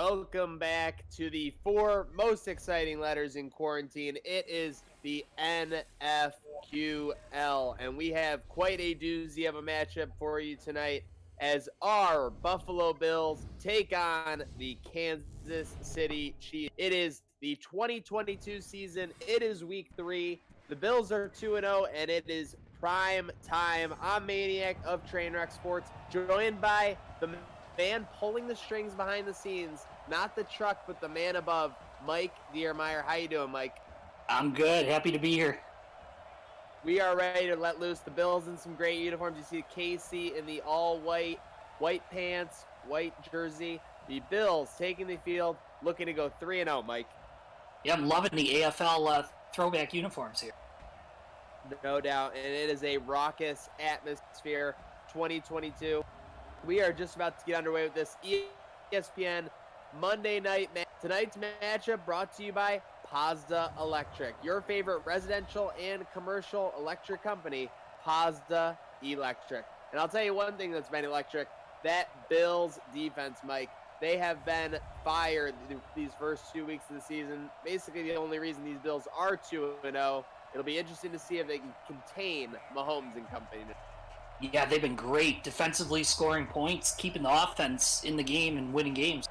Welcome back to the four most exciting letters in quarantine. It is the NFQL, and we have quite a doozy of a matchup for you tonight as our Buffalo Bills take on the Kansas City Chiefs. It is the 2022 season. It is week 3. The Bills are 2-0, and it is prime time. I'm Maniac of Trainwreck Sports, joined by the man pulling the strings behind the scenes, not the truck, but the man above, Mike Diermeyer. How you doing, Mike? I'm good. Happy to be here. We are ready to let loose. The Bills in some great uniforms. You see KC in the all-white, white pants, white jersey. The Bills taking the field, looking to go 3-0, Mike. Yeah, I'm loving the AFL throwback uniforms here. No doubt, and it is a raucous atmosphere, 2022. We are just about to get underway with this ESPN Monday night match. Tonight's matchup brought to you by Pazda Electric, your favorite residential and commercial electric company, Pazda Electric. And I'll tell you one thing that's been electric, that Bills defense, Mike. They have been fired these first 2 weeks of the season. Basically, the only reason these Bills are 2-0. It'll be interesting to see if they can contain Mahomes and company. Yeah, they've been great defensively, scoring points, keeping the offense in the game and winning games.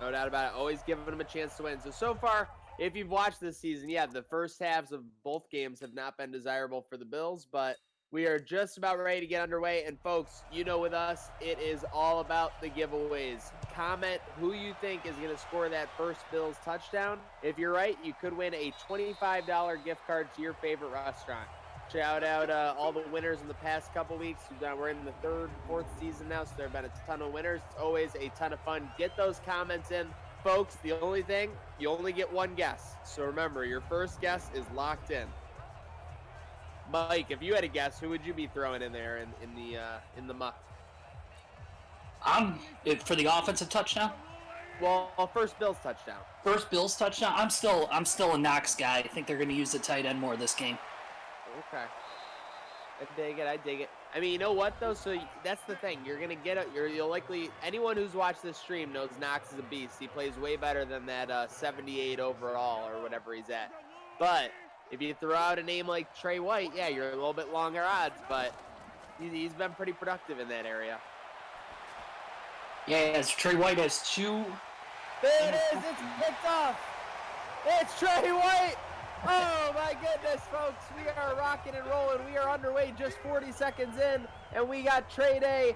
No doubt about it. Always giving them a chance to win. So far, if you've watched this season, yeah, the first halves of both games have not been desirable for the Bills, but we are just about ready to get underway. And folks, you know with us, it is all about the giveaways. Comment who you think is going to score that first Bills touchdown. If you're right, you could win a $25 gift card to your favorite restaurant. Shout out all the winners in the past couple weeks. We're in the third, fourth season now, so there have been a ton of winners. It's always a ton of fun. Get those comments in. Folks, the only thing, you only get one guess. So remember, your first guess is locked in. Mike, if you had a guess, who would you be throwing in there in the muck? For the offensive touchdown? Well, first Bills touchdown. First Bills touchdown? I'm still a Knox guy. I think they're going to use the tight end more this game. Okay. I dig it. I mean, you know what, though? So that's the thing. You're going to get it. You'll likely, anyone who's watched this stream knows Knox is a beast. He plays way better than that 78 overall or whatever he's at. But if you throw out a name like Trey White, yeah, you're a little bit longer odds, but he's been pretty productive in that area. Yeah, as Trey White has two. There it is. It's picked off. It's Trey White. Oh, my goodness, folks. We are rocking and rolling. We are underway just 40 seconds in, and we got Trey Day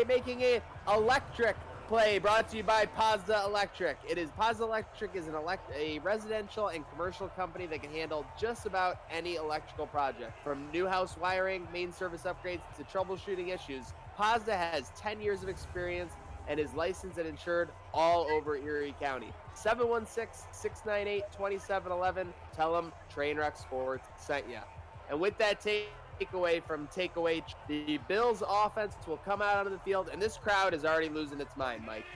making a electric play brought to you by Pazda Electric. Pazda Electric is a residential and commercial company that can handle just about any electrical project. From new house wiring, main service upgrades, to troubleshooting issues, Pazda has 10 years of experience and is licensed and insured all over Erie County. 716-698-2711. Tell them Trainwreck Sports sent ya. And with that takeaway from Takeaway, the Bills offense will come out onto the field, and this crowd is already losing its mind, Mike.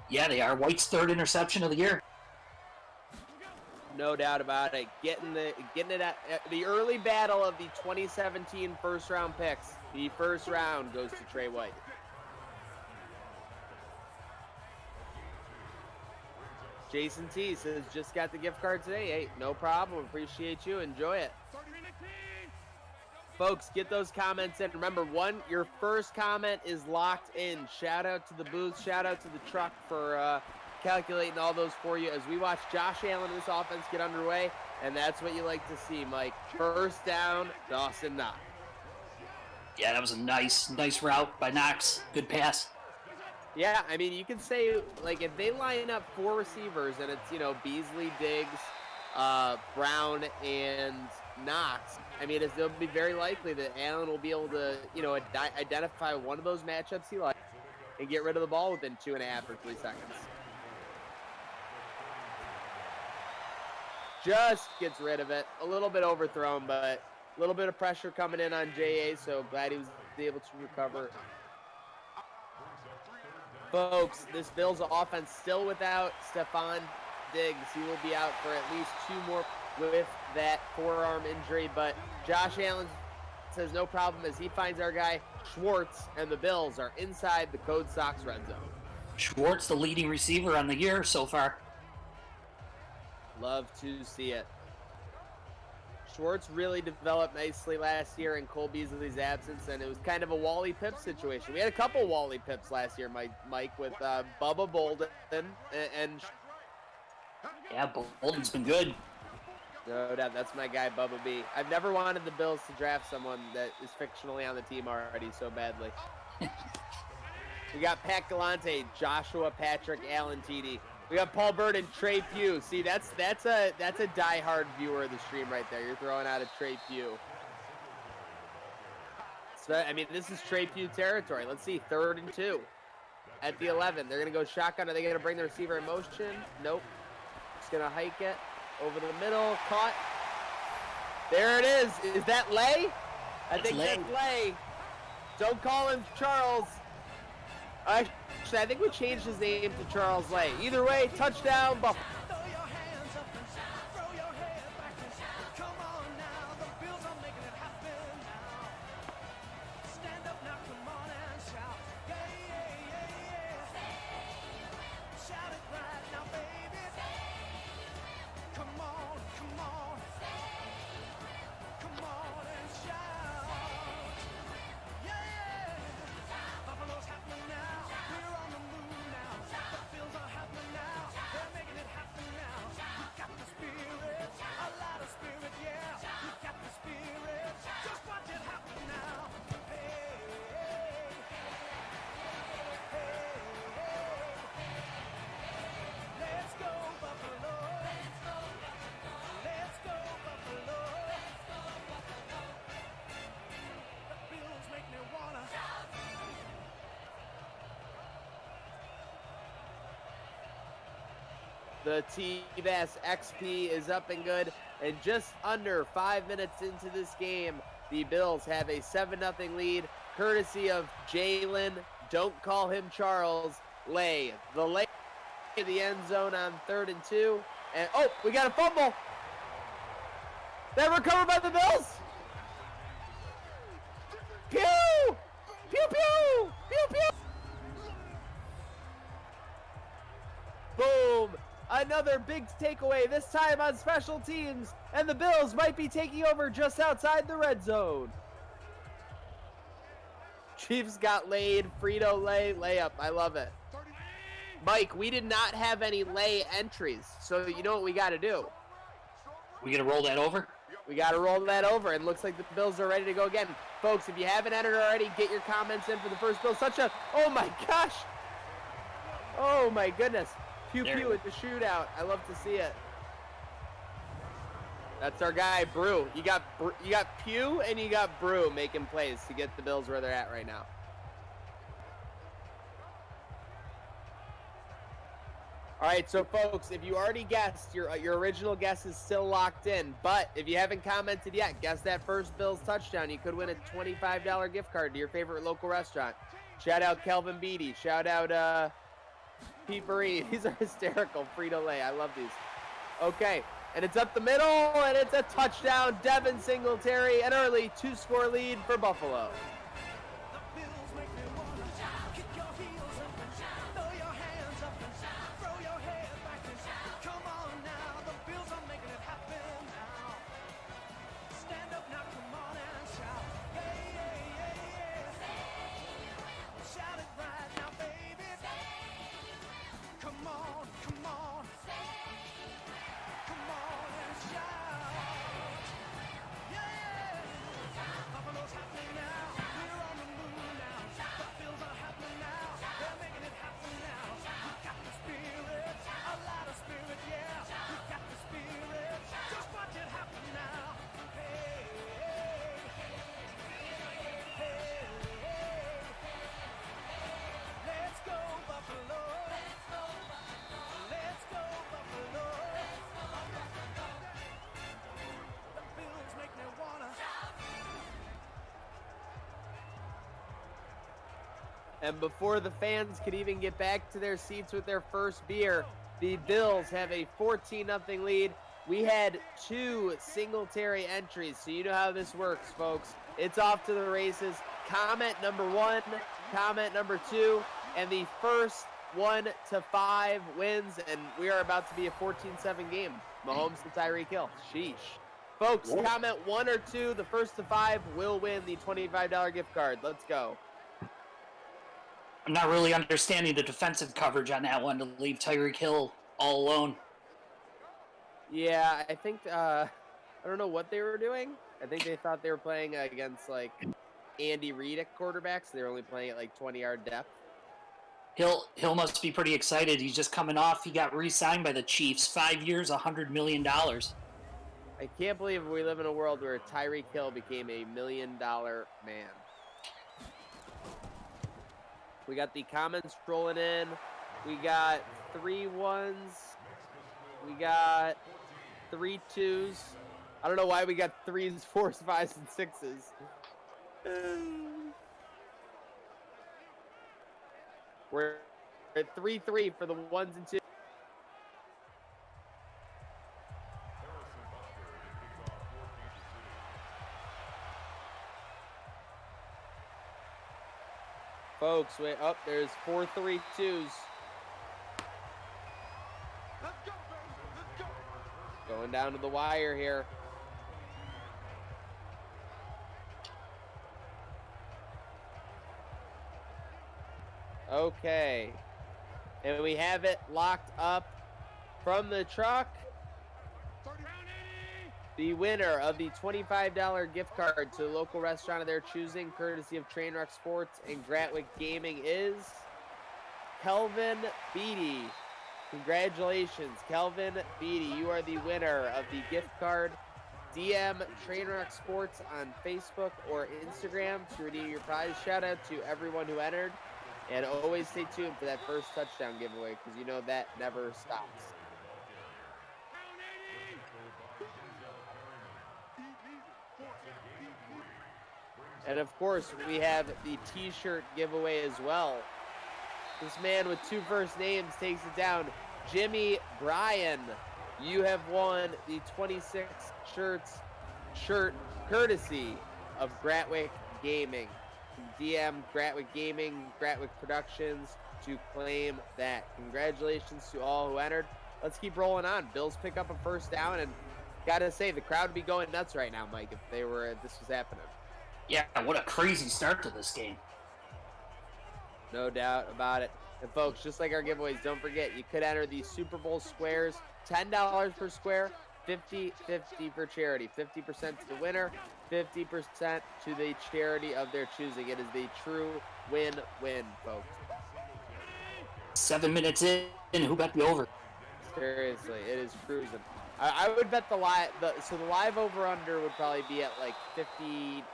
Yeah, they are. White's third interception of the year. No doubt about it. Getting it at the early battle of the 2017 first round picks. The first round goes to Trey White. Jason T says, just got the gift card today. Hey, no problem. Appreciate you. Enjoy it. Folks, get those comments in. Remember, your first comment is locked in. Shout out to the booth. Shout out to the truck for calculating all those for you as we watch Josh Allen and this offense get underway. And that's what you like to see, Mike. First down, Dawson Knox. Yeah, that was a nice route by Knox. Good pass. Yeah, I mean, you can say, like, if they line up 4 receivers and it's, Beasley, Diggs, Brown, and Knox, I mean, it'll be very likely that Allen will be able to, identify one of those matchups he likes and get rid of the ball within 2.5 or 3 seconds. Just gets rid of it. A little bit overthrown, but a little bit of pressure coming in on J.A., so glad he was able to recover. Folks, this Bills offense still without Stephon Diggs. He will be out for at least 2 more with that forearm injury, but Josh Allen says no problem as he finds our guy Schwartz, and the Bills are inside the Code Sox red zone. Schwartz, the leading receiver on the year so far. Love to see it. Schwartz really developed nicely last year in Cole Beasley's absence, and it was kind of a Wally Pipp situation. We had a couple Wally Pipps last year, Mike, with Bubba Bolden and Yeah, Bolden's been good. no doubt. That's my guy, Bubba B. I've never wanted the Bills to draft someone that is fictionally on the team already so badly. We got Pat Galante, Joshua Patrick, Allen TD. We got Paul Bird and Trey Pugh. See, that's a diehard viewer of the stream right there. You're throwing out a Trey Pugh. So, I mean, this is Trey Pugh territory. Let's see, 3rd and 2 at the 11. They're going to go shotgun. Are they going to bring the receiver in motion? Nope. Just going to hike it over the middle. Caught. There it is. Is that Lay? I think that's Lay. Don't call him Charles. Actually, I think we changed his name to Charles Lay. Either way, touchdown, Buffalo. The T-Bass XP is up and good, and just under 5 minutes into this game, the Bills have a 7-0 lead, courtesy of Jalen, don't call him Charles, Lay. The Lay in the end zone on 3rd and 2, and oh, we got a fumble! That recovered by the Bills! Pew! Pew, pew! Pew, pew! Boom! Another big takeaway, this time on special teams, and the Bills might be taking over just outside the red zone. Chiefs got laid, Frito-Lay, layup, I love it. Mike, we did not have any lay entries, so you know what we got to do? We got to roll that over? We got to roll that over, and looks like the Bills are ready to go again. Folks, if you haven't entered already, get your comments in for the first Bills. Oh my gosh! Oh my goodness. Pew at the shootout. I love to see it. That's our guy, Brew. You got Pew and you got Brew making plays to get the Bills where they're at right now. All right, so folks, if you already guessed, your original guess is still locked in. But if you haven't commented yet, guess that first Bills touchdown. You could win a $25 gift card to your favorite local restaurant. Shout out Kelvin Beatty. Shout out Pete Marie. These are hysterical. Frito-Lay. I love these. Okay, and it's up the middle, and it's a touchdown. Devin Singletary, an early 2-score lead for Buffalo. And before the fans could even get back to their seats with their first beer, the Bills have a 14-0 lead. We had 2 Singletary entries, so you know how this works, folks. It's off to the races. Comment number 1, comment number 2, and the first 1-5 wins, and we are about to be a 14-7 game. Mahomes to Tyreek Hill. Sheesh. Folks, comment 1 or 2. The first to 5 will win the $25 gift card. Let's go. I'm not really understanding the defensive coverage on that one to leave Tyreek Hill all alone. Yeah, I think, I don't know what they were doing. I think they thought they were playing against, like, Andy Reid at quarterback, so they were only playing at, like, 20-yard depth. Hill must be pretty excited. He's just coming off. He got re-signed by the Chiefs. 5 years, $100 million. I can't believe we live in a world where Tyreek Hill became a $1 million man. We got the comments rolling in. We got 3 1s. We got 3 2s. I don't know why we got 3s, 4s, 5s, and 6s. We're at 3-3 for the 1s and 2s. Folks, wait up. There's 4 3-2s. Going down to the wire here. Okay. And we have it locked up from the truck. The winner of the $25 gift card to a local restaurant of their choosing, courtesy of Trainwreck Sports and Gratwick Gaming, is Kelvin Beatty. Congratulations, Kelvin Beatty. You are the winner of the gift card. DM Trainwreck Sports on Facebook or Instagram to redeem your prize. Shout out to everyone who entered. And always stay tuned for that first touchdown giveaway, because you know that never stops. And of course, we have the t-shirt giveaway as well. This man with 2 first names takes it down. Jimmy Bryan, you have won the 26 shirt courtesy of Gratwick Gaming. DM Gratwick Gaming, Gratwick Productions to claim that. Congratulations to all who entered. Let's keep rolling on. Bills pick up a first down, and gotta say, the crowd would be going nuts right now, Mike, if this was happening. Yeah, what a crazy start to this game. No doubt about it. And folks, just like our giveaways, don't forget, you could enter the Super Bowl squares, $10 per square, 50-50 for charity. 50% to the winner, 50% to the charity of their choosing. It is the true win-win, folks. 7 minutes in, who bet the over? Seriously, it is cruising. I would bet the live over-under would probably be at like 59,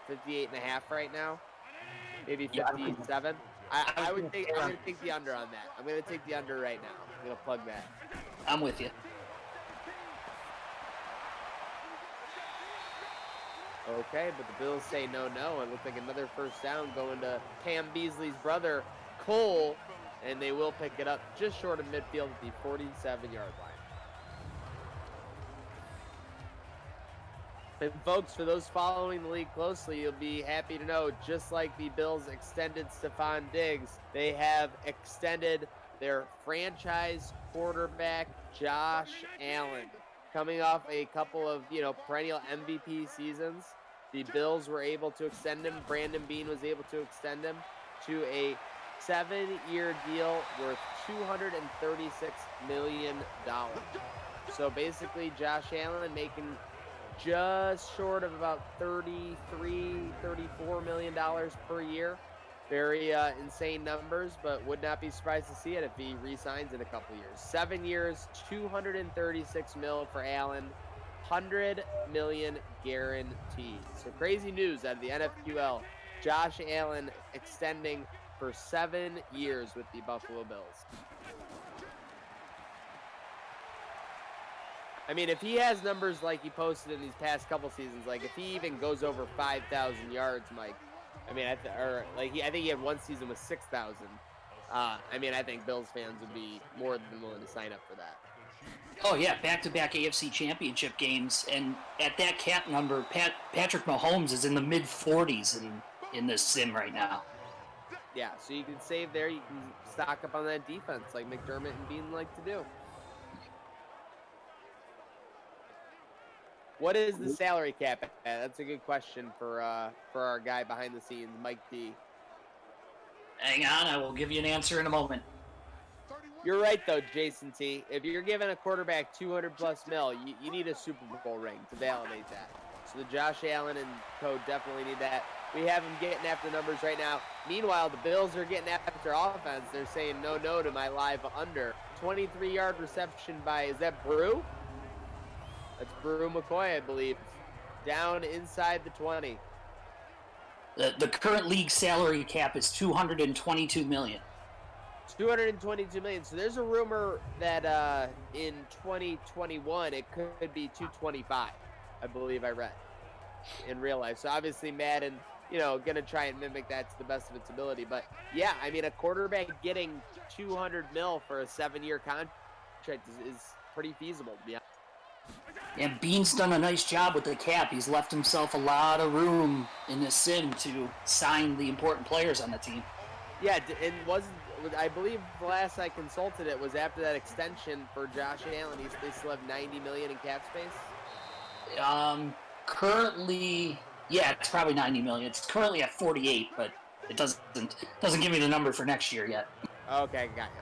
58 and a half right now. Maybe 57. I'm going to take the under on that. I'm going to take the under right now. I'm going to plug that. I'm with you. Okay, but the Bills say no. It looks like another first down going to Cam Beasley's brother, Cole, and they will pick it up just short of midfield at the 47-yard line. And folks, for those following the league closely, you'll be happy to know, just like the Bills extended Stephon Diggs, they have extended their franchise quarterback, Josh Allen. Coming off a couple of, perennial MVP seasons, the Bills were able to extend him. Brandon Beane was able to extend him to a 7-year deal worth $236 million. So basically, Josh Allen making just short of about $33, $34 million per year. Very insane numbers, but would not be surprised to see it if he re-signs in a couple years. 7 years, $236 million for Allen, $100 million guaranteed. So crazy news out of the NFQL. Josh Allen extending for 7 years with the Buffalo Bills. I mean, if he has numbers like he posted in these past couple seasons, like if he even goes over 5,000 yards, Mike, I mean, I think he had one season with 6,000. I think Bills fans would be more than willing to sign up for that. Oh, yeah, back-to-back AFC Championship games. And at that cap number, Patrick Mahomes is in the mid-40s in this sim right now. Yeah, so you can save there. You can stock up on that defense like McDermott and Bean like to do. What is the salary cap at? That's a good question for our guy behind the scenes, Mike D. Hang on, I will give you an answer in a moment. You're right, though, Jason T. If you're giving a quarterback 200-plus mil, you need a Super Bowl ring to validate that. So the Josh Allen and co definitely need that. We have them getting after numbers right now. Meanwhile, the Bills are getting after offense. They're saying no to my live under. 23-yard reception by, is that Brew? That's Brew McCoy, I believe. Down inside the 20. The current league salary cap is $222 million. 222 million. So there's a rumor that in 2021 it could be 225. I believe I read in real life. So obviously Madden, gonna try and mimic that to the best of its ability. But yeah, I mean, a quarterback getting 200 mil for a 7-year contract is pretty feasible. Yeah. And Bean's done a nice job with the cap. He's left himself a lot of room in the sim to sign the important players on the team. Yeah, and I believe the last I consulted it was after that extension for Josh Allen. They still have $90 million in cap space. Currently, yeah, it's probably $90 million. It's currently at 48, but it doesn't give me the number for next year yet. Okay, got you.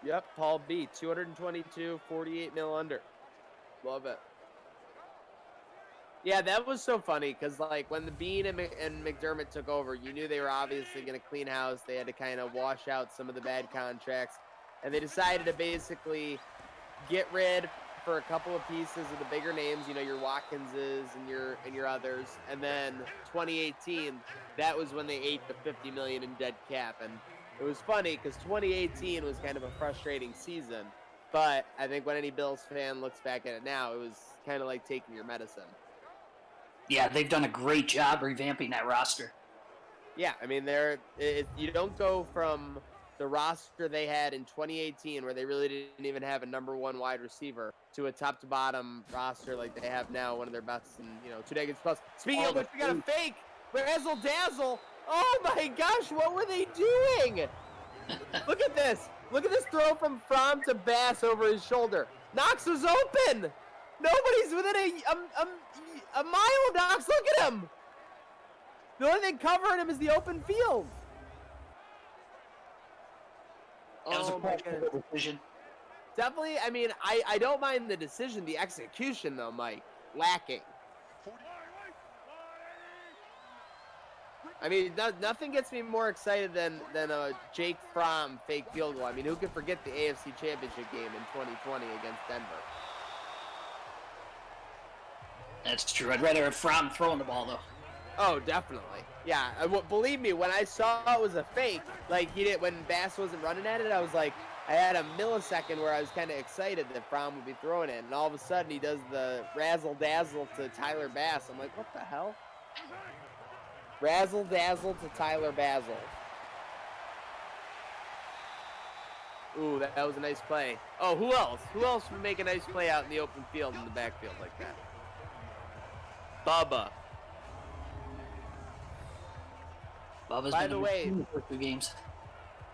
Yep, Paul B, 222, 48 mil under. Love it. Yeah, that was so funny because, like, when the Bean and McDermott took over, you knew they were obviously going to clean house. They had to kind of wash out some of the bad contracts, and they decided to basically get rid for a couple of pieces of the bigger names, your Watkinses and your others. And then 2018, that was when they ate the $50 million in dead cap. And it was funny because 2018 was kind of a frustrating season, but I think when any Bills fan looks back at it now, it was kind of like taking your medicine. Yeah, they've done a great job revamping that roster. Yeah, I mean, you don't go from the roster they had in 2018, where they really didn't even have a number one wide receiver, to a top to bottom roster like they have now, one of their best in 2 decades plus. Speaking of which, we got a fake razzle dazzle. Oh my gosh, what were they doing? Look at this. Look at this throw from Fromm to Bass over his shoulder. Knox was open. Nobody's within a mile of Knox. Look at him. The only thing covering him is the open field. That was a questionable decision. Definitely, I mean, I don't mind the decision. The execution, though, Mike, lacking. I mean, nothing gets me more excited than a Jake Fromm fake field goal. I mean, who could forget the AFC Championship game in 2020 against Denver? That's true. I'd rather have Fromm throwing the ball, though. Oh, definitely. Yeah, believe me, when I saw it was a fake, like when Bass wasn't running at it, I was like, I had a millisecond where I was kind of excited that Fromm would be throwing it, and all of a sudden he does the razzle-dazzle to Tyler Bass. I'm like, what the hell? Razzle-dazzle to Tyler Basil. Ooh, that was a nice play. Oh, who else? Who else would make a nice play out in the open field in the backfield like that? Bubba. Bubba's By been the way, in the first 2 games.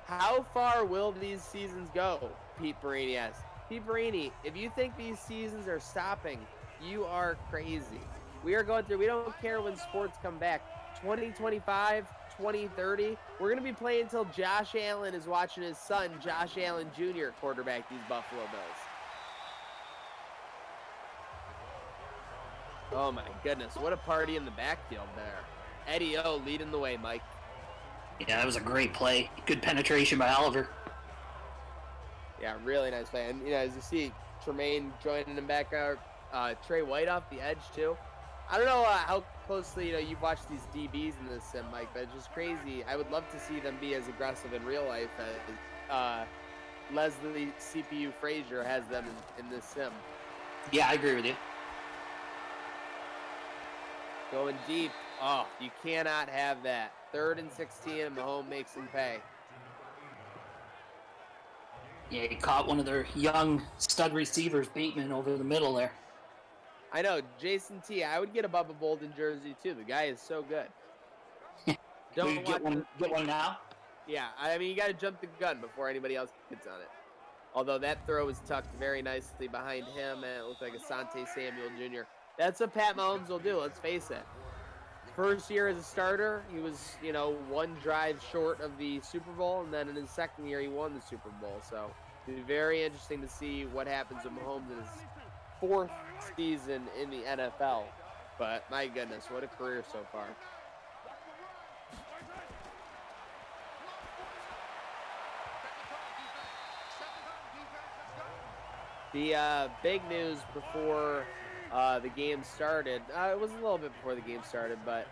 How far will these seasons go? Pete Barini asks. Pete Barini, if you think these seasons are stopping, you are crazy. We are going through, we don't care when sports come back. 2025, 2030, we're going to be playing until Josh Allen is watching his son, Josh Allen Jr., quarterback these Buffalo Bills. Oh my goodness, what a party in the backfield there. Eddie O leading the way, Mike. Yeah, that was a great play. Good penetration by Oliver. Yeah, really nice play. And, as you see, Tremaine joining him back out. Trey White off the edge, too. I don't know how closely, you've watched these DBs in this sim, Mike, but it's just crazy. I would love to see them be as aggressive in real life as Leslie CPU Frazier has them in this sim. Yeah, I agree with you. Going deep. Oh, you cannot have that. 3rd and 16, and Mahomes makes him pay. Yeah, he caught one of their young stud receivers, Bateman, over the middle there. I know, Jason T. I would get a Bubba Bolden jersey too. The guy is so good. Can we Don't get watch one now? Yeah, I mean, you got to jump the gun before anybody else gets on it. Although that throw was tucked very nicely behind him, and it looked like Asante Samuel Jr. That's what Pat Mahomes will do, let's face it. First year as a starter, he was, one drive short of the Super Bowl, and then in his second year, he won the Super Bowl. So it'll be very interesting to see what happens with Mahomes in his fourth season in the NFL. But my goodness, what a career so far. The big news before the game started, it was a little bit before the game started, but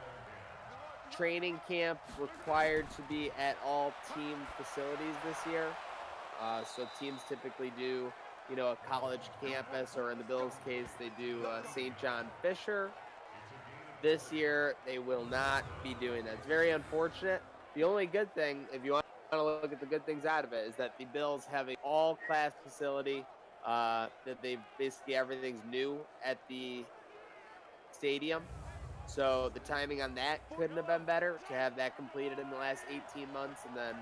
training camp required to be at all team facilities this year. So teams typically do, a college campus, or in the Bills' case, they do St. John Fisher. This year, they will not be doing that. It's very unfortunate. The only good thing, if you want to look at the good things out of it, is that the Bills have an all-class facility. That they basically everything's new at the stadium. So the timing on that couldn't have been better, to have that completed in the last 18 months and then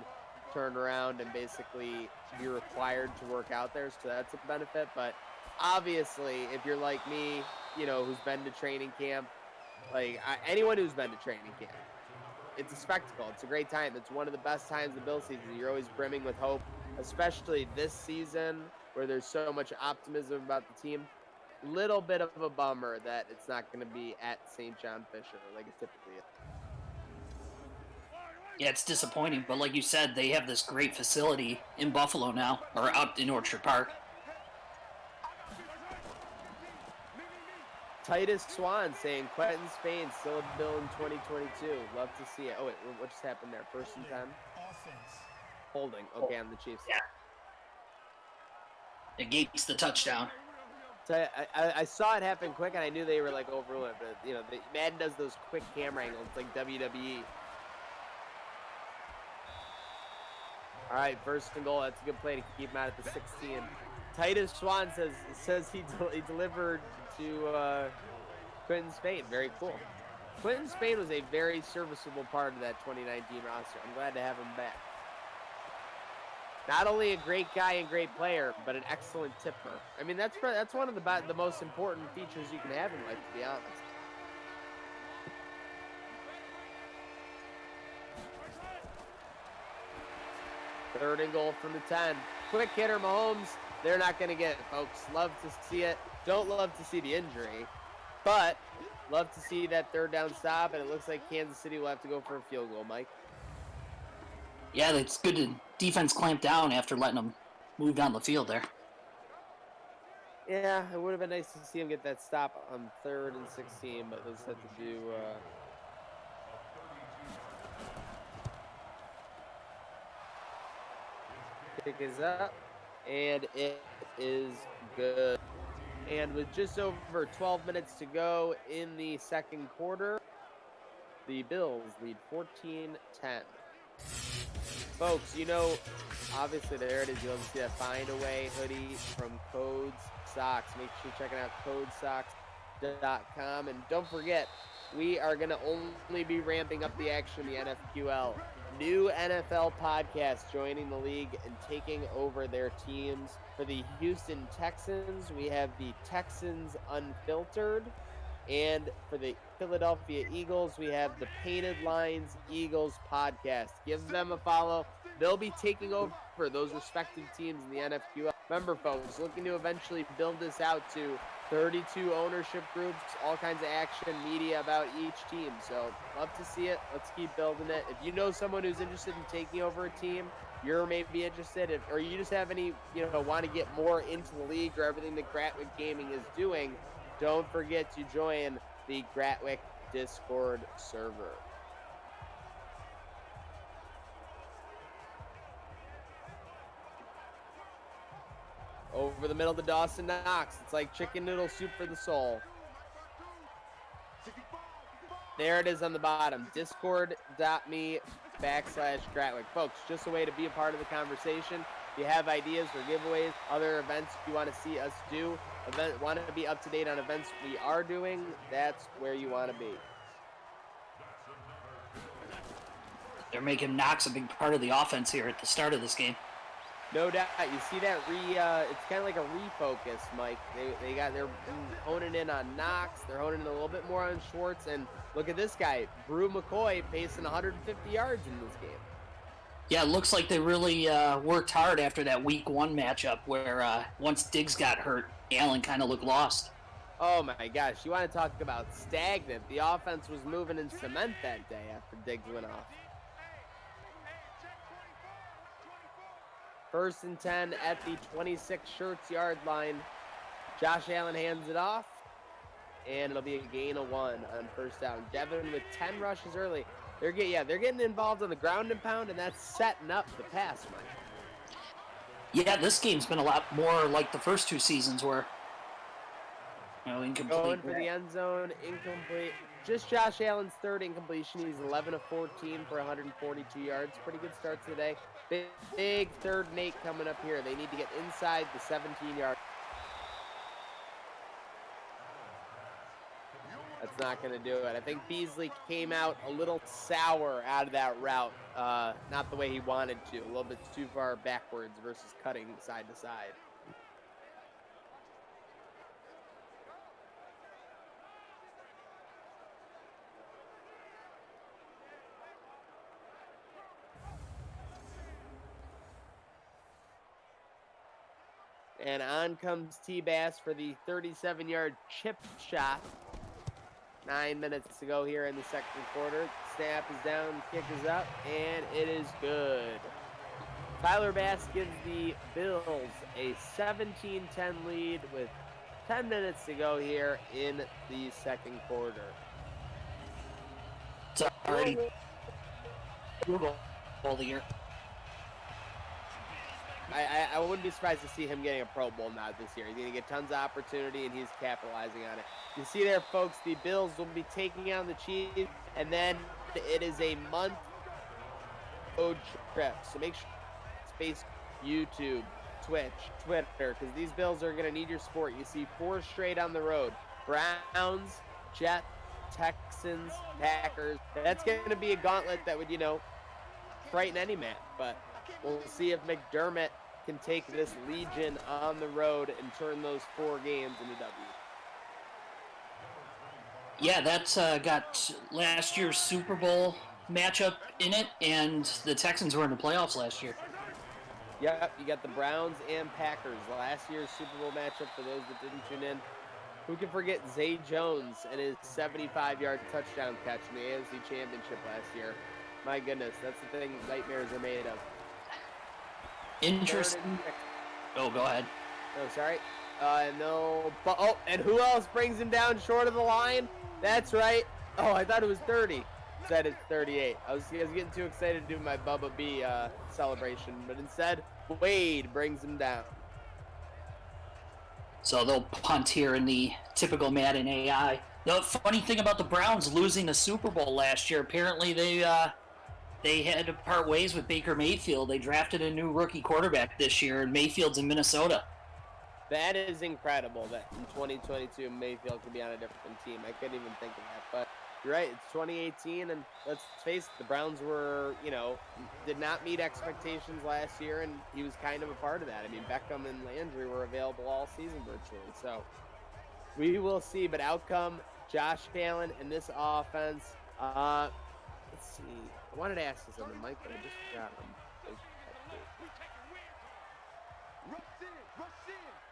turn around and basically be required to work out there. So that's a benefit. But obviously, if you're like me, who's been to training camp, anyone who's been to training camp, it's a spectacle. It's a great time. It's one of the best times of the Bill season. You're always brimming with hope, especially this season where there's so much optimism about the team. Little bit of a bummer that it's not going to be at St. John Fisher like it typically is. Yeah, it's disappointing, but like you said, they have this great facility in Buffalo now, or out in Orchard Park. Titus Swan saying Quentin Spain still a Bill in 2022. Love to see it. Oh, wait, what just happened there? First and 10? Holding. Okay, on the Chiefs. Yeah. It gates the touchdown. So I saw it happen quick, and I knew they were overruling it. But Madden does those quick camera angles. It's like WWE. All right, first and goal. That's a good play to keep him out at the 16. Titus Swan says he delivered to Quentin Spain. Very cool. Quentin Spain was a very serviceable part of that 2019 roster. I'm glad to have him back. Not only a great guy and great player, but an excellent tipper. I mean, that's one of the most important features you can have in life, to be honest. Third and goal from the 10. Quick hitter Mahomes. They're not going to get it, folks. Love to see it. Don't love to see the injury, but love to see that third down stop, and it looks like Kansas City will have to go for a field goal, Mike. Yeah, it's good to defense clamp down after letting them move down the field there. Yeah, it would have been nice to see him get that stop on 3rd and 16, but they'll just have to do... Kick is up, and it is good. And with just over 12 minutes to go in the second quarter, the Bills lead 14-10. Folks, obviously there it is. You'll see that Find Away hoodie from Codes Socks. Make sure you're checking out codesocks.com. And don't forget, we are going to only be ramping up the action in the NFQL. New NFL podcast joining the league and taking over their teams. For the Houston Texans, we have the Texans Unfiltered. And for the Philadelphia Eagles, we have the Painted Lines Eagles podcast. Give them a follow. They'll be taking over those respective teams in the NFQL. Remember, folks, looking to eventually build this out to 32 ownership groups, all kinds of action, media about each team. So, love to see it. Let's keep building it. If you know someone who's interested in taking over a team, you're maybe interested, or you just have any, want to get more into the league or everything that Gratwick Gaming is doing, don't forget to join the Gratwick Discord server. Over the middle to Dawson Knox. It's like chicken noodle soup for the soul. There it is on the bottom. Discord.me/Gratwick. Folks, just a way to be a part of the conversation. If you have ideas for giveaways, other events you want to see us do, want to be up to date on events we are doing, that's where you want to be. They're making Knox a big part of the offense here at the start of this game. No doubt. You see that it's kind of like a refocus, Mike. They're honing in on Knox. They're honing in a little bit more on Schwartz. And look at this guy, Brew McCoy, pacing 150 yards in this game. Yeah, it looks like they really worked hard after that week 1 matchup where once Diggs got hurt, Allen kind of looked lost. Oh my gosh, you want to talk about stagnant. The offense was moving in cement that day after Diggs went off. 1st and 10 at the 26 Shirts yard line. Josh Allen hands it off, and it'll be a gain of 1 on 1st down. Devin with 10 rushes early. They're getting involved on the ground and pound, and that's setting up the pass, Mike. Yeah, this game's been a lot more like the first 2 seasons where, incomplete. Going for the end zone, incomplete. Just Josh Allen's 3rd incompletion. He's 11 of 14 for 142 yards. Pretty good start today. Big 3rd and 8 coming up here. They need to get inside the 17-yard. That's not going to do it. I think Beasley came out a little sour out of that route. Not the way he wanted to. A little bit too far backwards versus cutting side to side. And on comes T-Bass for the 37-yard chip shot. 9 minutes to go here in the 2nd quarter. Snap is down, kick is up, and it is good. Tyler Bass gives the Bills a 17-10 lead with 10 minutes to go here in the 2nd quarter. It's already all the year. I wouldn't be surprised to see him getting a Pro Bowl nod this year. He's going to get tons of opportunity, and he's capitalizing on it. You see there, folks, the Bills will be taking on the Chiefs, and then it is a month road trip. So make sure it's Facebook, YouTube, Twitch, Twitter, because these Bills are going to need your support. You see 4 straight on the road. Browns, Jets, Texans, Packers. That's going to be a gauntlet that would, frighten any man, but we'll see if McDermott can take this Legion on the road and turn those 4 games into W. Yeah, that's got last year's Super Bowl matchup in it, and the Texans were in the playoffs last year. Yep, you got the Browns and Packers. Last year's Super Bowl matchup, for those that didn't tune in. Who can forget Zay Jones and his 75-yard touchdown catch in the AFC Championship last year? My goodness, that's the thing nightmares are made of. Interesting. Oh, go ahead. Oh, sorry. And who else brings him down short of the line? That's right. Oh, I thought it was 30. Said it's 38. I was getting too excited to do my Bubba B celebration, but instead, Wade brings him down. So they'll punt here in the typical Madden AI. The funny thing about the Browns losing the Super Bowl last year, apparently they had to part ways with Baker Mayfield. They drafted a new rookie quarterback this year, and Mayfield's in Minnesota. That is incredible that in 2022 Mayfield could be on a different team. I couldn't even think of that. But you're right, it's 2018, and let's face it, the Browns were, did not meet expectations last year, and he was kind of a part of that. I mean, Beckham and Landry were available all season virtually. So we will see. But outcome, Josh Allen and this offense. Let's see. I wanted to ask you something, Mike, but I just forgot him.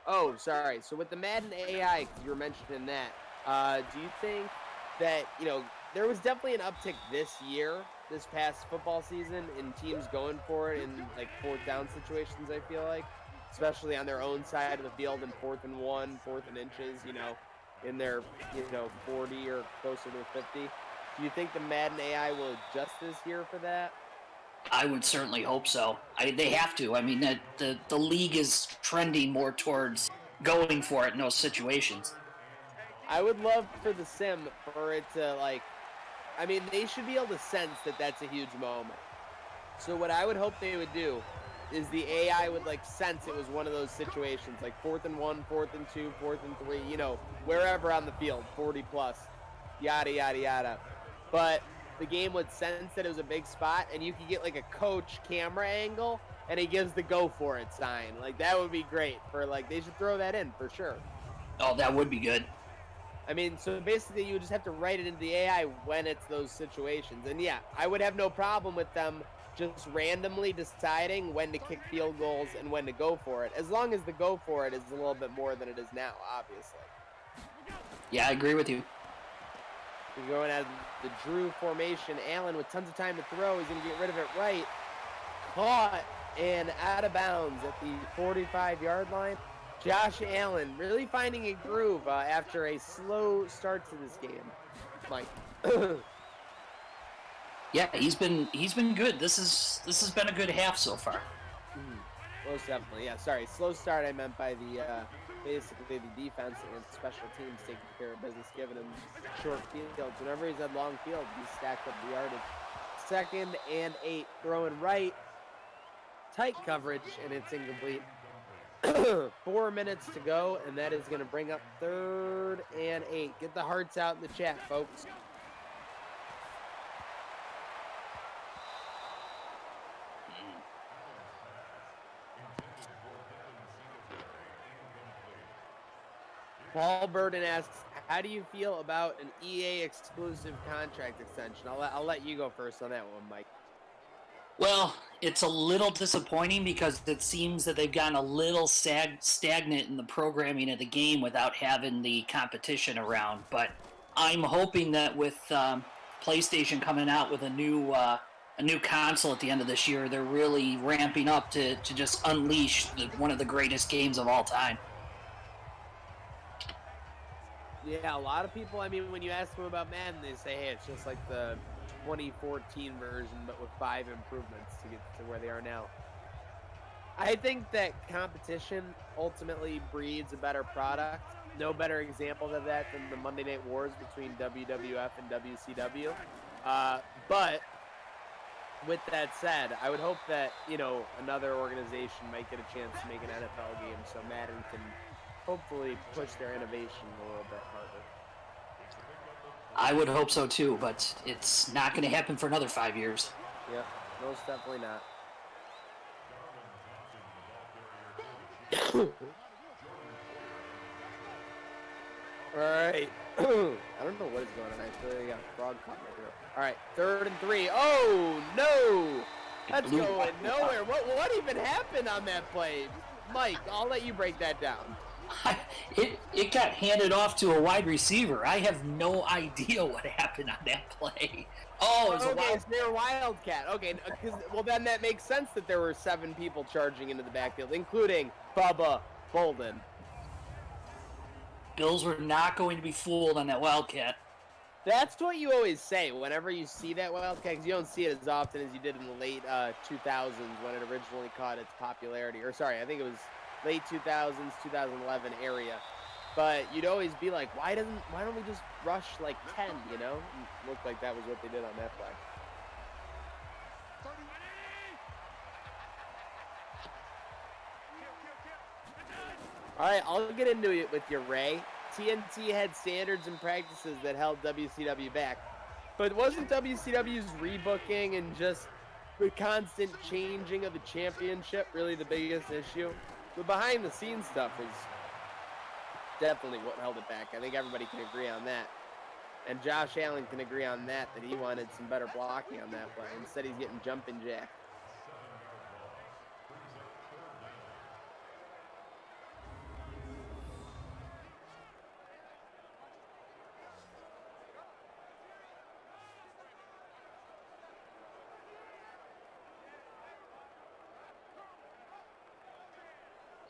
Oh, sorry. So with the Madden AI, because you were mentioning that, do you think that, there was definitely an uptick this past football season, in teams going for it in, 4th down situations, I feel like, especially on their own side of the field in 4th and 1, 4th and inches, in their, 40 or closer to 50. Do you think the Madden AI will adjust this year for that? I would certainly hope so. They have to. I mean, the league is trending more towards going for it in those situations. I would love for the sim for it to, they should be able to sense that that's a huge moment. So what I would hope they would do is the AI would, sense it was one of those situations, 4th and 1, 4th and 2, 4th and 3, wherever on the field, 40 plus, yada, yada, yada. But the game would sense that it was a big spot, and you could get like a coach camera angle, and he gives the go for it sign. Like, that would be great for, like, they should throw that in for sure. Oh, that would be good. I mean, so basically you would just have to write it into the AI when it's those situations. And yeah, I would have no problem with them just randomly deciding when to kick field goals and when to go for it, as long as the go for it is a little bit more than it is now, obviously. Yeah, I agree with you. We're going out of the Drew formation. Allen with tons of time to throw. He's going to get rid of it right. Caught and out of bounds at the 45-yard line. Josh Allen really finding a groove after a slow start to this game. Mike. Yeah, he's been good. This has been a good half so far. Most definitely. Yeah, sorry. Slow start I meant by the basically the defense and special teams taking care of business, giving him short fields. Whenever he's had long field, he's stacked up the yardage. 2nd and 8, throwing right. Tight coverage, and it's incomplete. 4 minutes to go, and that is going to bring up 3rd and 8. Get the hearts out in the chat, folks. Paul Burden asks, how do you feel about an EA exclusive contract extension? I'll let you go first on that one, Mike. Well, it's a little disappointing because it seems that they've gotten a little stagnant in the programming of the game without having the competition around. But I'm hoping that with PlayStation coming out with a new console at the end of this year, they're really ramping up to just unleash one of the greatest games of all time. Yeah, a lot of people, I mean, when you ask them about Madden, they say, hey, it's just like the 2014 version, but with 5 improvements to get to where they are now. I think that competition ultimately breeds a better product. No better example of that than the Monday Night Wars between WWF and WCW. But with that said, I would hope that, another organization might get a chance to make an NFL game so Madden can hopefully push their innovation a little bit harder. I would hope so too, but it's not going to happen for another 5 years. Yep, most definitely not. All right. I don't know what is going on. I feel like I got a frog caught right here. All right, 3rd and 3. Oh, no. That's going nowhere. What even happened on that play? Mike, I'll let you break that down. It got handed off to a wide receiver. I have no idea what happened on that play. Oh, it was they're Wildcat. Okay, well then that makes sense that there were 7 people charging into the backfield, including Bubba Bolden. Bills were not going to be fooled on that Wildcat. That's what you always say whenever you see that Wildcat, because you don't see it as often as you did in the late 2000s when it originally caught its popularity. Or sorry, I think it was late 2000s, 2011 area. But you'd always be like, why don't we just rush like 10, It looked like that was what they did on that play. All right, I'll get into it with you, Ray. TNT had standards and practices that held WCW back. But wasn't WCW's rebooking and just the constant changing of the championship really the biggest issue? The behind-the-scenes stuff was definitely what held it back. I think everybody can agree on that. And Josh Allen can agree on that he wanted some better blocking on that play. Instead, he's getting jumping jack.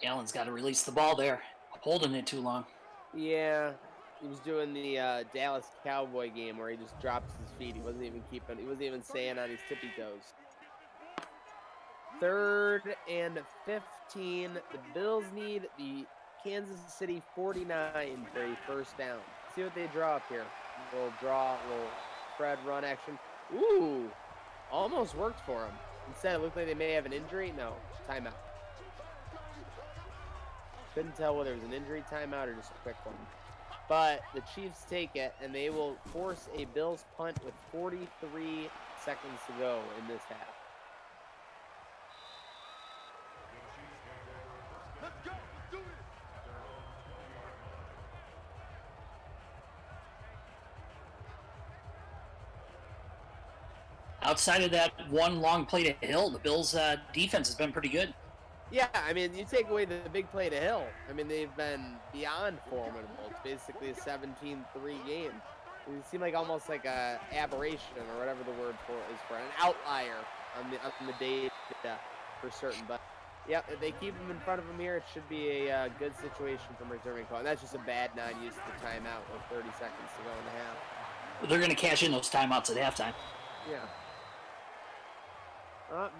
Allen's got to release the ball there. Holding it too long. Yeah, he was doing the Dallas Cowboy game where he just drops his feet. He wasn't even staying on his tippy toes. 3rd and 15. The Bills need the Kansas City 49 for a first down. See what they draw up here. Little spread run action. Ooh, almost worked for him. Instead, it looked like they may have an injury. No, timeout. Couldn't tell whether it was an injury timeout or just a quick one. but the Chiefs take it, and they will force a Bills punt with 43 seconds to go in this half. Let's go. Let's do it. Outside of that one long play to Hill, the Bills' defense has been pretty good. Yeah, I mean, you take away the big play to Hill. I mean, they've been beyond formidable. It's basically a 17-3 game. It seemed like almost like a aberration or whatever the word for it is for an outlier on the data for certain. But yeah, if they keep them in front of them here, it should be a good situation from returning call. And that's just a bad non-use of the timeout with 30 seconds to go in the half. They're going to cash in those timeouts at halftime. Yeah.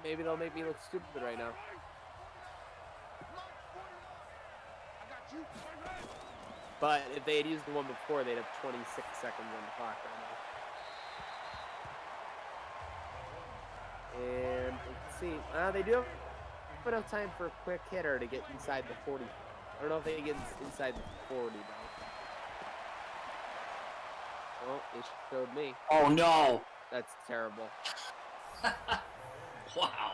Maybe they'll make me look stupid right now. But if they had used the one before, they'd have 26 seconds on the clock right now. And let's see. They do have enough time for a quick hitter to get inside the 40. I don't know if they get inside the 40, though. Oh, they showed me. Oh, no. That's terrible. Wow.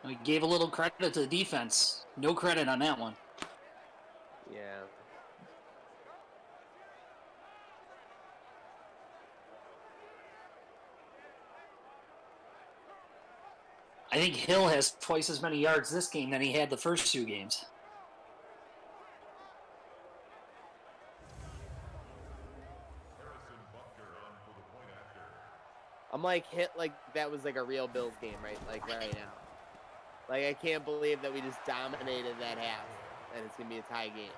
We gave a little credit to the defense. No credit on that one. Yeah. I think Hill has twice as many yards this game than he had the first two games. I'm like hit like that was like a real Bills game, right? Like right now. Like I can't believe that we just dominated that half and it's gonna be a tie game.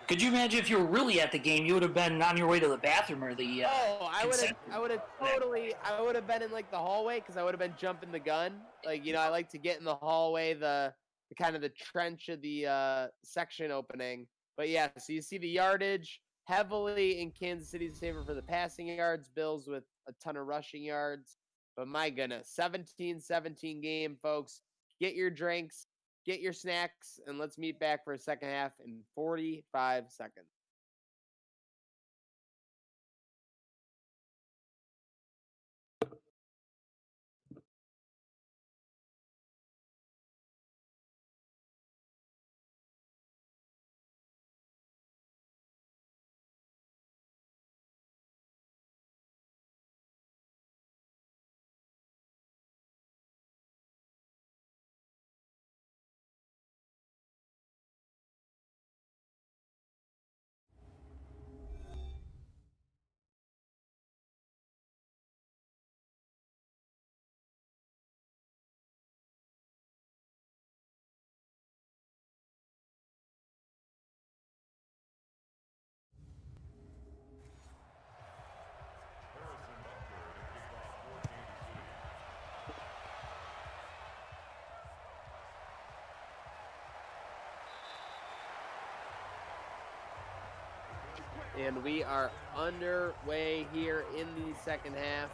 Could you imagine if you were really at the game, you would have been on your way to the bathroom or the I would have been in like the hallway because I would have been jumping the gun. Like, you know, I like to get in the hallway, the kind of the trench of the section opening. But yeah, so you see the yardage heavily in Kansas City's favor for the passing yards, Bills with a ton of rushing yards. But my goodness, 17-17 game, folks. Get your drinks, get your snacks, and let's meet back for a second half in 45 seconds. And we are underway here in the second half.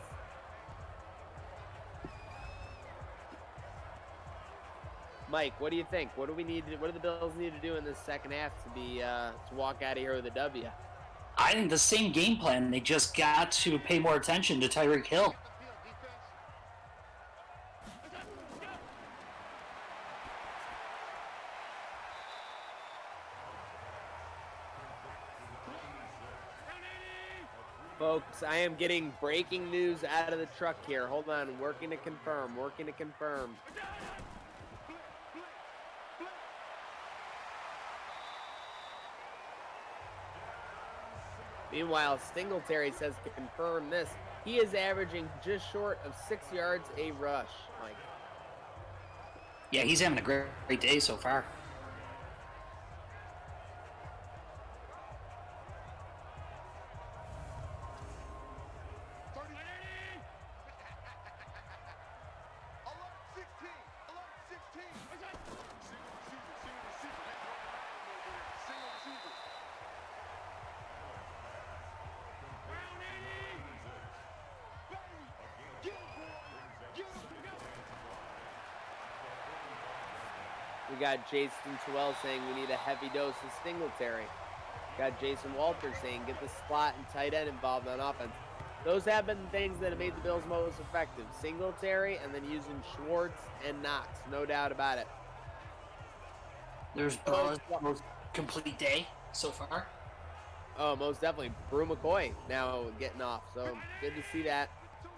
Mike, what do you think? What do the Bills need to do in this second half to be to walk out of here with a W? I think the same game plan. They just got to pay more attention to Tyreek Hill. Folks, I am getting breaking news out of the truck here. Hold on, working to confirm. Meanwhile, Singletary says to confirm this. He is averaging just short of 6 yards a rush, Mike. Yeah, he's having a great day so far. We got Jason Terrell saying we need a heavy dose of Singletary. Got Jason Walter saying get the slot and tight end involved on offense. Those have been the things that have made the Bills most effective. Singletary and then using Schwartz and Knox, no doubt about it. There's Burrow's most complete day so far. Oh, most definitely. Brew McCoy now getting off, so good to see that.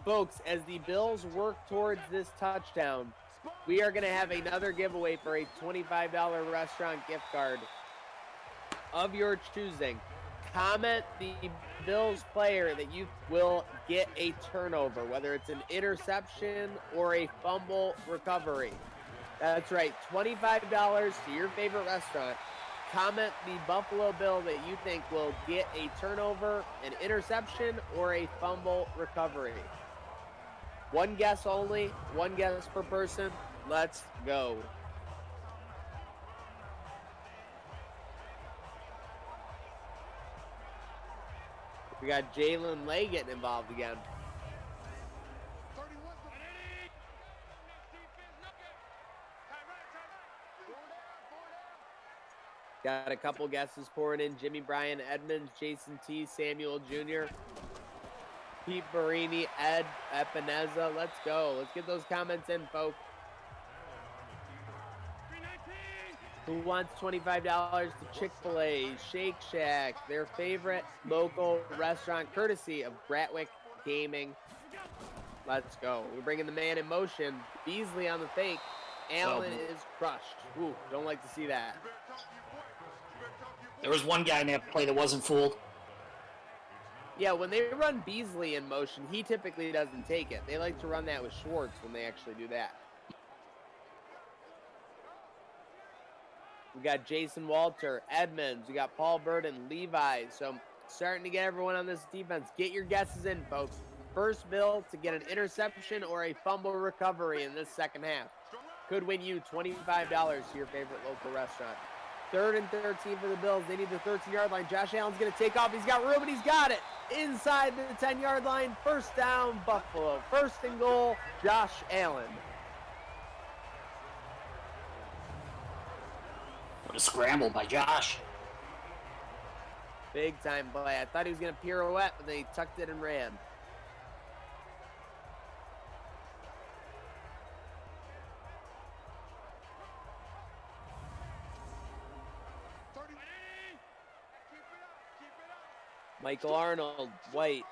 Folks, as the Bills work towards this touchdown, we are going to have another giveaway for a $25 restaurant gift card of your choosing. Comment the Bills player that you will get a turnover, whether it's an interception or a fumble recovery. That's right, $25 to your favorite restaurant. Comment the Buffalo Bill that you think will get a turnover, an interception, or a fumble recovery. One guess only, one guess per person. Let's go. We got Jalen Lay getting involved again. Got a couple guesses pouring in. Jimmy Bryan, Edmonds, Jason T, Samuel Jr., Pete Barini, Ed Epineza. Let's go. Let's get those comments in, folks. Who wants $25 to Chick-fil-A, Shake Shack, their favorite local restaurant, courtesy of Bratwick Gaming? Let's go. We're bringing the man in motion. Beasley on the fake. Allen is crushed. Ooh, don't like to see that. There was one guy in that play that wasn't fooled. Yeah, when they run Beasley in motion, he typically doesn't take it. They like to run that with Schwartz when they actually do that. We got Jason Walter, Edmonds. We got Paul Burden, Levi. So starting to get everyone on this defense. Get your guesses in, folks. First Bill to get an interception or a fumble recovery in this second half could win you $25 to your favorite local restaurant. 3rd and 13 for the Bills. They need the 13-yard line. Josh Allen's going to take off. He's got room, and he's got it. Inside the 10-yard line. First down, Buffalo. 1st and goal, Josh Allen. What a scramble by Josh. Big time play. I thought he was going to pirouette, but then he tucked it and ran. Michael Arnold, White,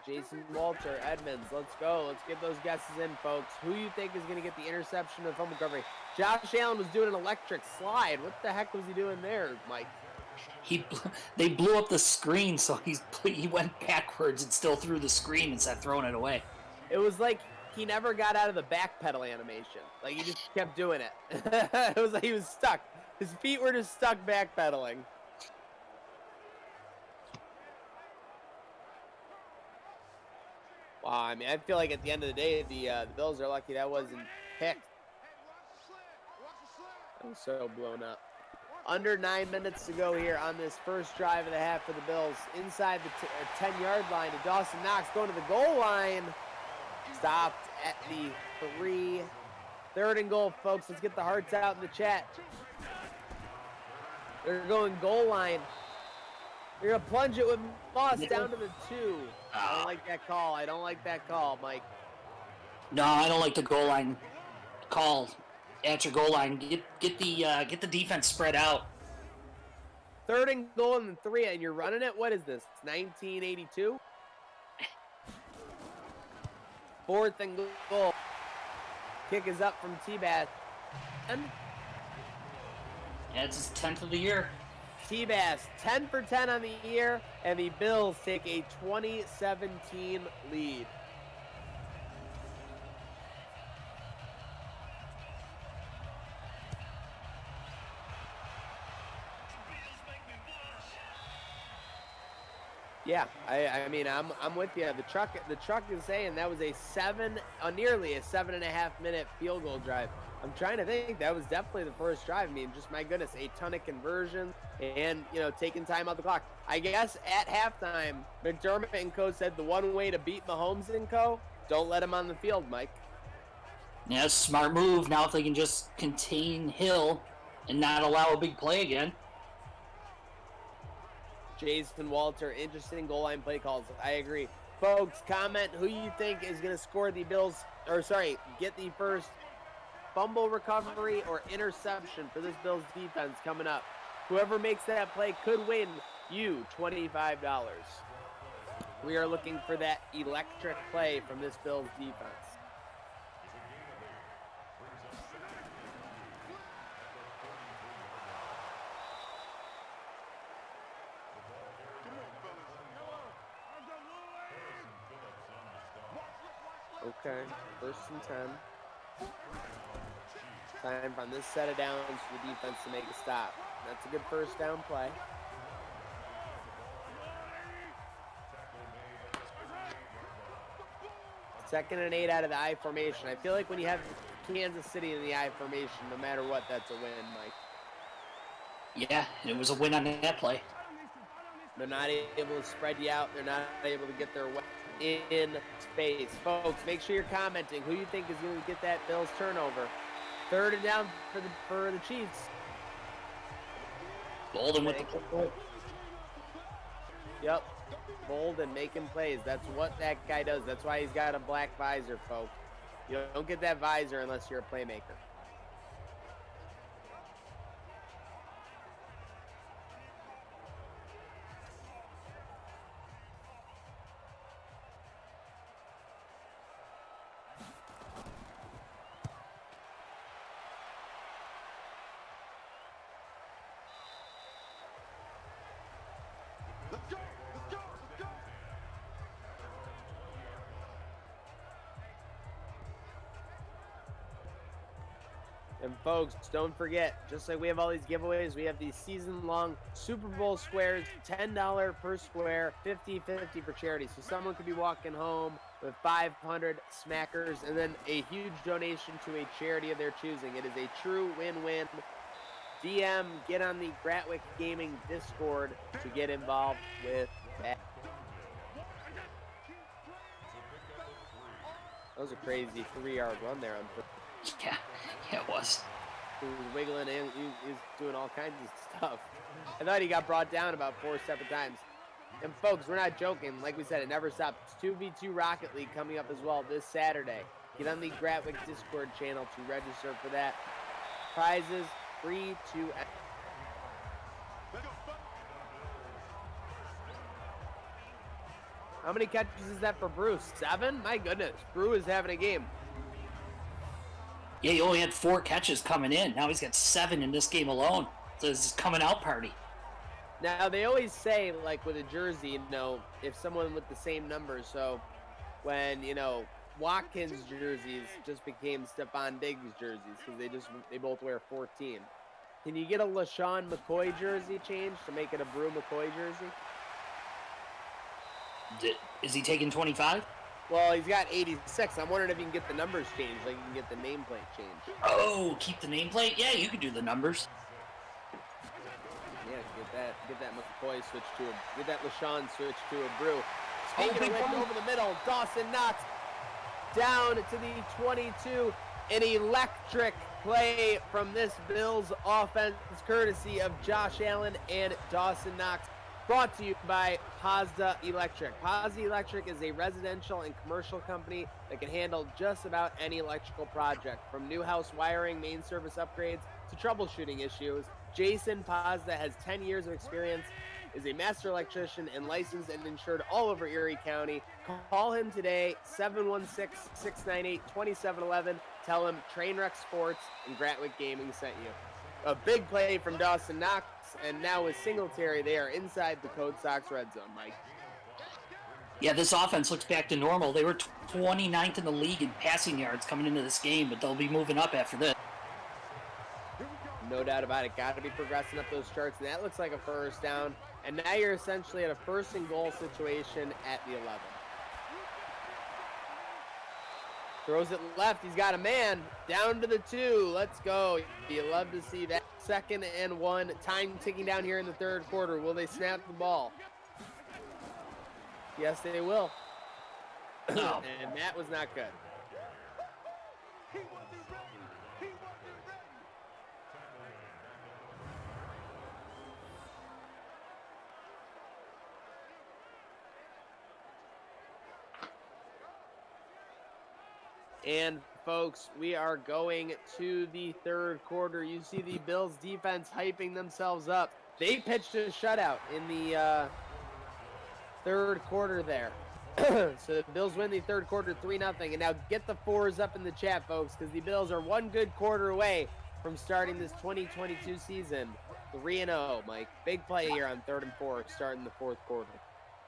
Jason Walter, Edmonds. Let's go. Let's get those guesses in, folks. Who you think is going to get the interception or fumble recovery? Josh Allen was doing an electric slide. What the heck was he doing there, Mike? They blew up the screen, so he went backwards and still threw the screen instead of throwing it away. It was like he never got out of the backpedal animation. Like, he just kept doing it. It was like he was stuck. His feet were just stuck backpedaling. Wow, I mean, I feel like at the end of the day, the Bills are lucky that wasn't picked. That was so blown up. Under 9 minutes to go here on this first drive of the half for the Bills. Inside the 10-yard line to Dawson Knox going to the goal line. Stopped at the 3. 3rd and goal, folks. Let's get the hearts out in the chat. They're going goal line. They're going to plunge it with Moss down to the 2. I don't like that call. I don't like that call, Mike. No, I don't like the goal line call. At your goal line, get the defense spread out. 3rd and goal and 3, and you're running it? What is this? 1982? 4th and goal. Kick is up from T-Bass. Yeah, it's his 10th of the year. T-Bass, 10 for 10 on the year, and the Bills take a 2017 lead. Yeah, I mean, I'm with you. The truck is saying that was nearly a 7.5 minute field goal drive. I'm trying to think. That was definitely the first drive. I mean, just my goodness, a ton of conversions and, taking time out the clock. I guess at halftime, McDermott and co said the one way to beat Mahomes and co, don't let him on the field, Mike. Yeah, smart move. Now if they can just contain Hill and not allow a big play again. Jason Walter, interesting goal line play calls. I agree. Folks, comment who you think is going to score the Bills, get the first fumble recovery or interception for this Bills defense coming up. Whoever makes that play could win you $25. We are looking for that electric play from this Bills defense. Okay, 1st and 10. Time on this set of downs for the defense to make a stop. That's a good first down play. Second and 8 out of the I formation. I feel like when you have Kansas City in the I formation, no matter what, that's a win, Mike. Yeah, it was a win on that play. They're not able to spread you out. They're not able to get their way in space. Folks, make sure you're commenting who you think is going to get that Bills turnover. 3rd and down for the Chiefs. Bolden with the pull. Yep. Bolden making plays. That's what that guy does. That's why he's got a black visor, folks. You don't get that visor unless you're a playmaker. And folks, don't forget, just like we have all these giveaways, we have these season-long Super Bowl squares, $10 per square, 50-50 for charity. So someone could be walking home with 500 smackers and then a huge donation to a charity of their choosing. It is a true win-win. DM, get on the Gratwick Gaming Discord to get involved with that. That was a crazy 3-yard run there. Yeah, it was. He was wiggling and he was doing all kinds of stuff. I thought he got brought down about 4 separate times. And folks, we're not joking. Like we said, it never stops. 2v2 Rocket League coming up as well this Saturday. Get on the Gratwick Discord channel to register for that. Prizes free to... How many catches is that for Bruce? 7? My goodness. Brew is having a game. Yeah, he only had 4 catches coming in. Now he's got 7 in this game alone. So this is coming out party. Now, they always say, like, with a jersey, you know, if someone with the same numbers, so when, you know, Watkins' jerseys just became Stephon Diggs' jerseys because they both wear 14. Can you get a LaShawn McCoy jersey changed to make it a Brew McCoy jersey? Is he taking 25? Well, he's got 86. I'm wondering if you can get the numbers changed, like you can get the nameplate changed. Oh, keep the nameplate? Yeah, you could do the numbers. Yeah, get that McCoy switch to get that LaShawn switch to a Brew. Speaking of which, over the middle, Dawson Knox down to the 22. An electric play from this Bills offense, courtesy of Josh Allen and Dawson Knox. Brought to you by Pazda Electric. Pazda Electric is a residential and commercial company that can handle just about any electrical project, from new house wiring, main service upgrades, to troubleshooting issues. Jason Pazda has 10 years of experience, is a master electrician, and licensed and insured all over Erie County. Call him today, 716-698-2711. Tell him Trainwreck Sports and Gratwick Gaming sent you. A big play from Dawson Knox, and now with Singletary, they are inside the Code Sox red zone, Mike. Yeah, this offense looks back to normal. They were 29th in the league in passing yards coming into this game, but they'll be moving up after this. No doubt about it. Got to be progressing up those charts, and that looks like a first down. And now you're essentially at a first and goal situation at the 11. Throws it left. He's got a man down to the 2. Let's go. You love to see that. 2nd and 1. Time ticking down here in the 3rd quarter. Will they snap the ball? Yes, they will. No. And that was not good. And folks, we are going to the third quarter. You see the Bills defense hyping themselves up. They pitched a shutout in the third quarter there. So the Bills win the third quarter 3-0. And now get the fours up in the chat, folks, because the Bills are one good quarter away from starting this 2022 season 3-0, Mike. Big play here on 3rd and 4 starting the fourth quarter.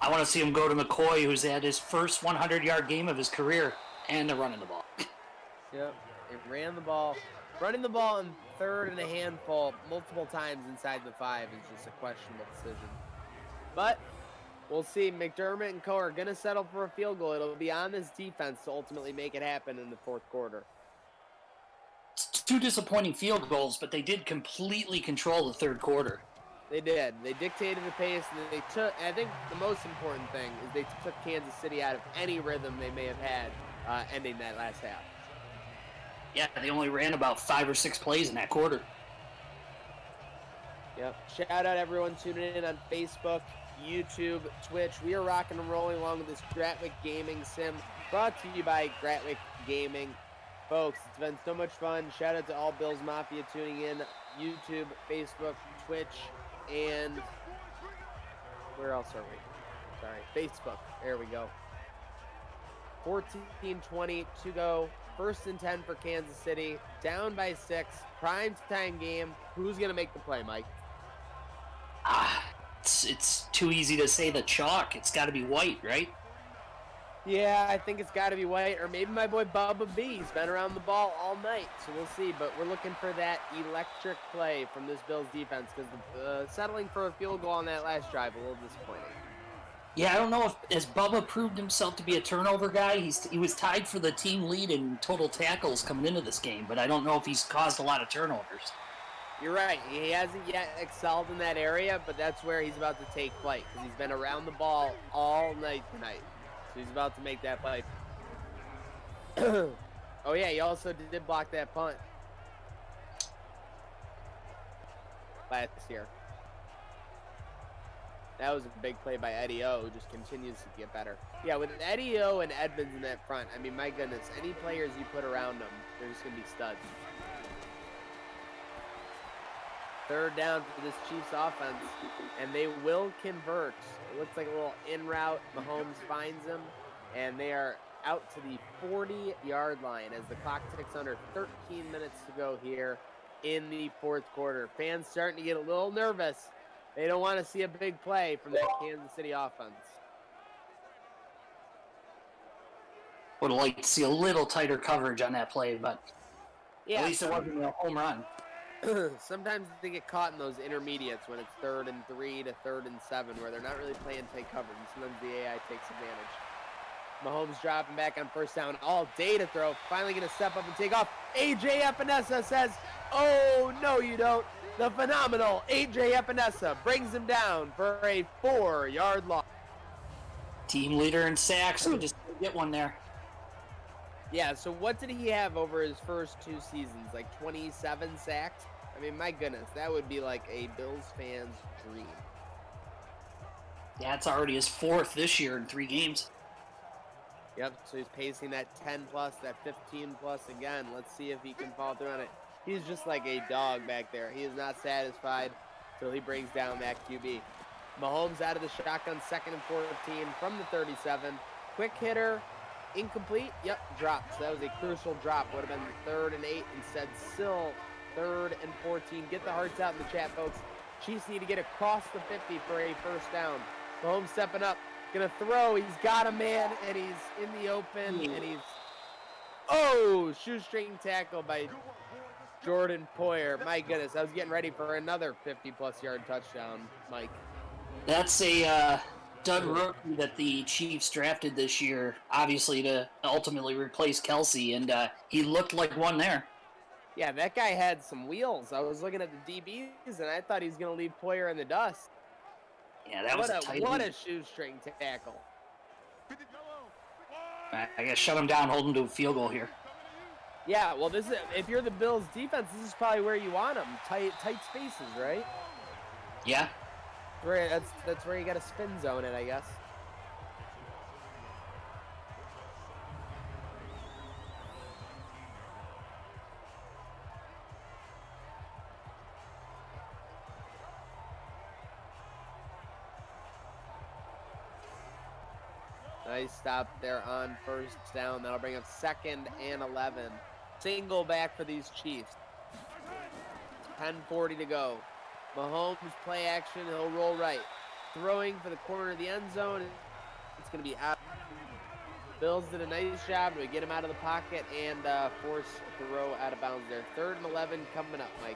I want to see him go to McCoy, who's had his first 100-yard game of his career, and they're running the ball. Yep, it ran the ball. Running the ball in third and a handful multiple times inside the 5 is just a questionable decision. But we'll see. McDermott and Co. are going to settle for a field goal. It'll be on this defense to ultimately make it happen in the fourth quarter. It's 2 disappointing field goals, but they did completely control the third quarter. They did. They dictated the pace, and they took, I think the most important thing is they took Kansas City out of any rhythm they may have had ending that last half. Yeah, they only ran about 5 or 6 plays in that quarter. Yep. Shout out everyone tuning in on Facebook, YouTube, Twitch. We are rocking and rolling along with this Gratwick Gaming sim brought to you by Gratwick Gaming. Folks, it's been so much fun. Shout out to all Bills Mafia tuning in. YouTube, Facebook, Twitch, and where else are we? Sorry, Facebook. There we go. 14-20 to go. 1st and 10 for Kansas City. Down by 6. Prime time game. Who's going to make the play, Mike? It's too easy to say the chalk. It's got to be White, right? Yeah, I think it's got to be White, or maybe my boy Bubba B. He's been around the ball all night, so we'll see. But we're looking for that electric play from this Bills defense because settling for a field goal on that last drive, a little disappointing. Yeah, I don't know if as Bubba proved himself to be a turnover guy. He was tied for the team lead in total tackles coming into this game, but I don't know if he's caused a lot of turnovers. You're right. He hasn't yet excelled in that area, but that's where he's about to take flight because he's been around the ball all night tonight. So he's about to make that play. Oh, yeah, he also did block that punt last year. That was a big play by Eddie O, who just continues to get better. Yeah, with Eddie O and Edmonds in that front, I mean, my goodness, any players you put around them, they're just going to be studs. 3rd down for this Chiefs offense, and they will convert. It looks like a little in route. Mahomes finds him, and they are out to the 40-yard line as the clock ticks under 13 minutes to go here in the fourth quarter. Fans starting to get a little nervous. They don't want to see a big play from that Kansas City offense. Would have liked to see a little tighter coverage on that play, but yeah, at least it wasn't a home run. Sometimes they get caught in those intermediates when it's 3rd and 3 to 3rd and 7 where they're not really playing tight coverage. Sometimes the AI takes advantage. Mahomes dropping back on 1st down all day to throw. Finally going to step up and take off. AJ Epinesa says, oh, no, you don't. The phenomenal AJ Epinesa brings him down for a 4-yard loss. Team leader in sacks. We just get one there. Yeah, so what did he have over his first 2 seasons? Like 27 sacks? I mean, my goodness, that would be like a Bills fan's dream. Yeah, it's already his 4th this year in 3 games. Yep, so he's pacing that 10-plus, that 15-plus again. Let's see if he can follow through on it. He's just like a dog back there. He is not satisfied until he brings down that QB. Mahomes out of the shotgun, 2nd and 14 from the 37. Quick hitter, incomplete. Yep, dropped. So that was a crucial drop. Would have been 3rd and 8. Instead, still 3rd and 14. Get the hearts out in the chat, folks. Chiefs need to get across the 50 for a 1st down. Mahomes stepping up. Gonna throw. He's got a man, and he's in the open, and he's... Oh, shoestring tackle by Jordan Poyer. My goodness, I was getting ready for another 50-plus yard touchdown, Mike. That's a Doug rookie that the Chiefs drafted this year, obviously to ultimately replace Kelsey, and he looked like one there. Yeah, that guy had some wheels. I was looking at the DBs, and I thought he was going to leave Poyer in the dust. Yeah, that was a tight what one. a shoestring tackle. I guess shut him down, hold him to a field goal here. Yeah, well, this is if you're the Bills defense, this is probably where you want them. Tight spaces, right? Yeah. That's where you got to spin zone it, I guess. Nice stop there on first down. That'll bring up 2nd and 11. Single back for these Chiefs. 10:40 to go. Mahomes play action. He'll roll right. Throwing for the corner of the end zone. It's going to be out. Bills did a nice job to get him out of the pocket and force a throw out of bounds there. 3rd and 11 coming up, Mike.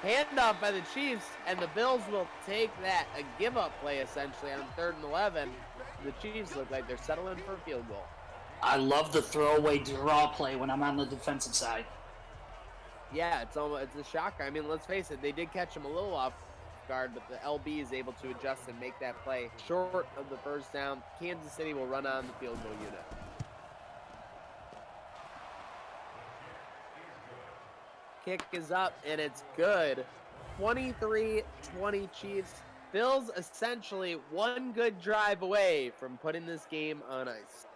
Handoff by the Chiefs, and the Bills will take that. A give-up play, essentially, on 3rd and 11. The Chiefs look like they're settling for a field goal. I love the throwaway draw play when I'm on the defensive side. Yeah, it's a shocker. I mean, let's face it, they did catch him a little off guard, but the LB is able to adjust and make that play short of the first down. Kansas City will run on the field goal unit. Kick is up, and it's good. 23-20 Chiefs. Bills essentially one good drive away from putting this game on ice.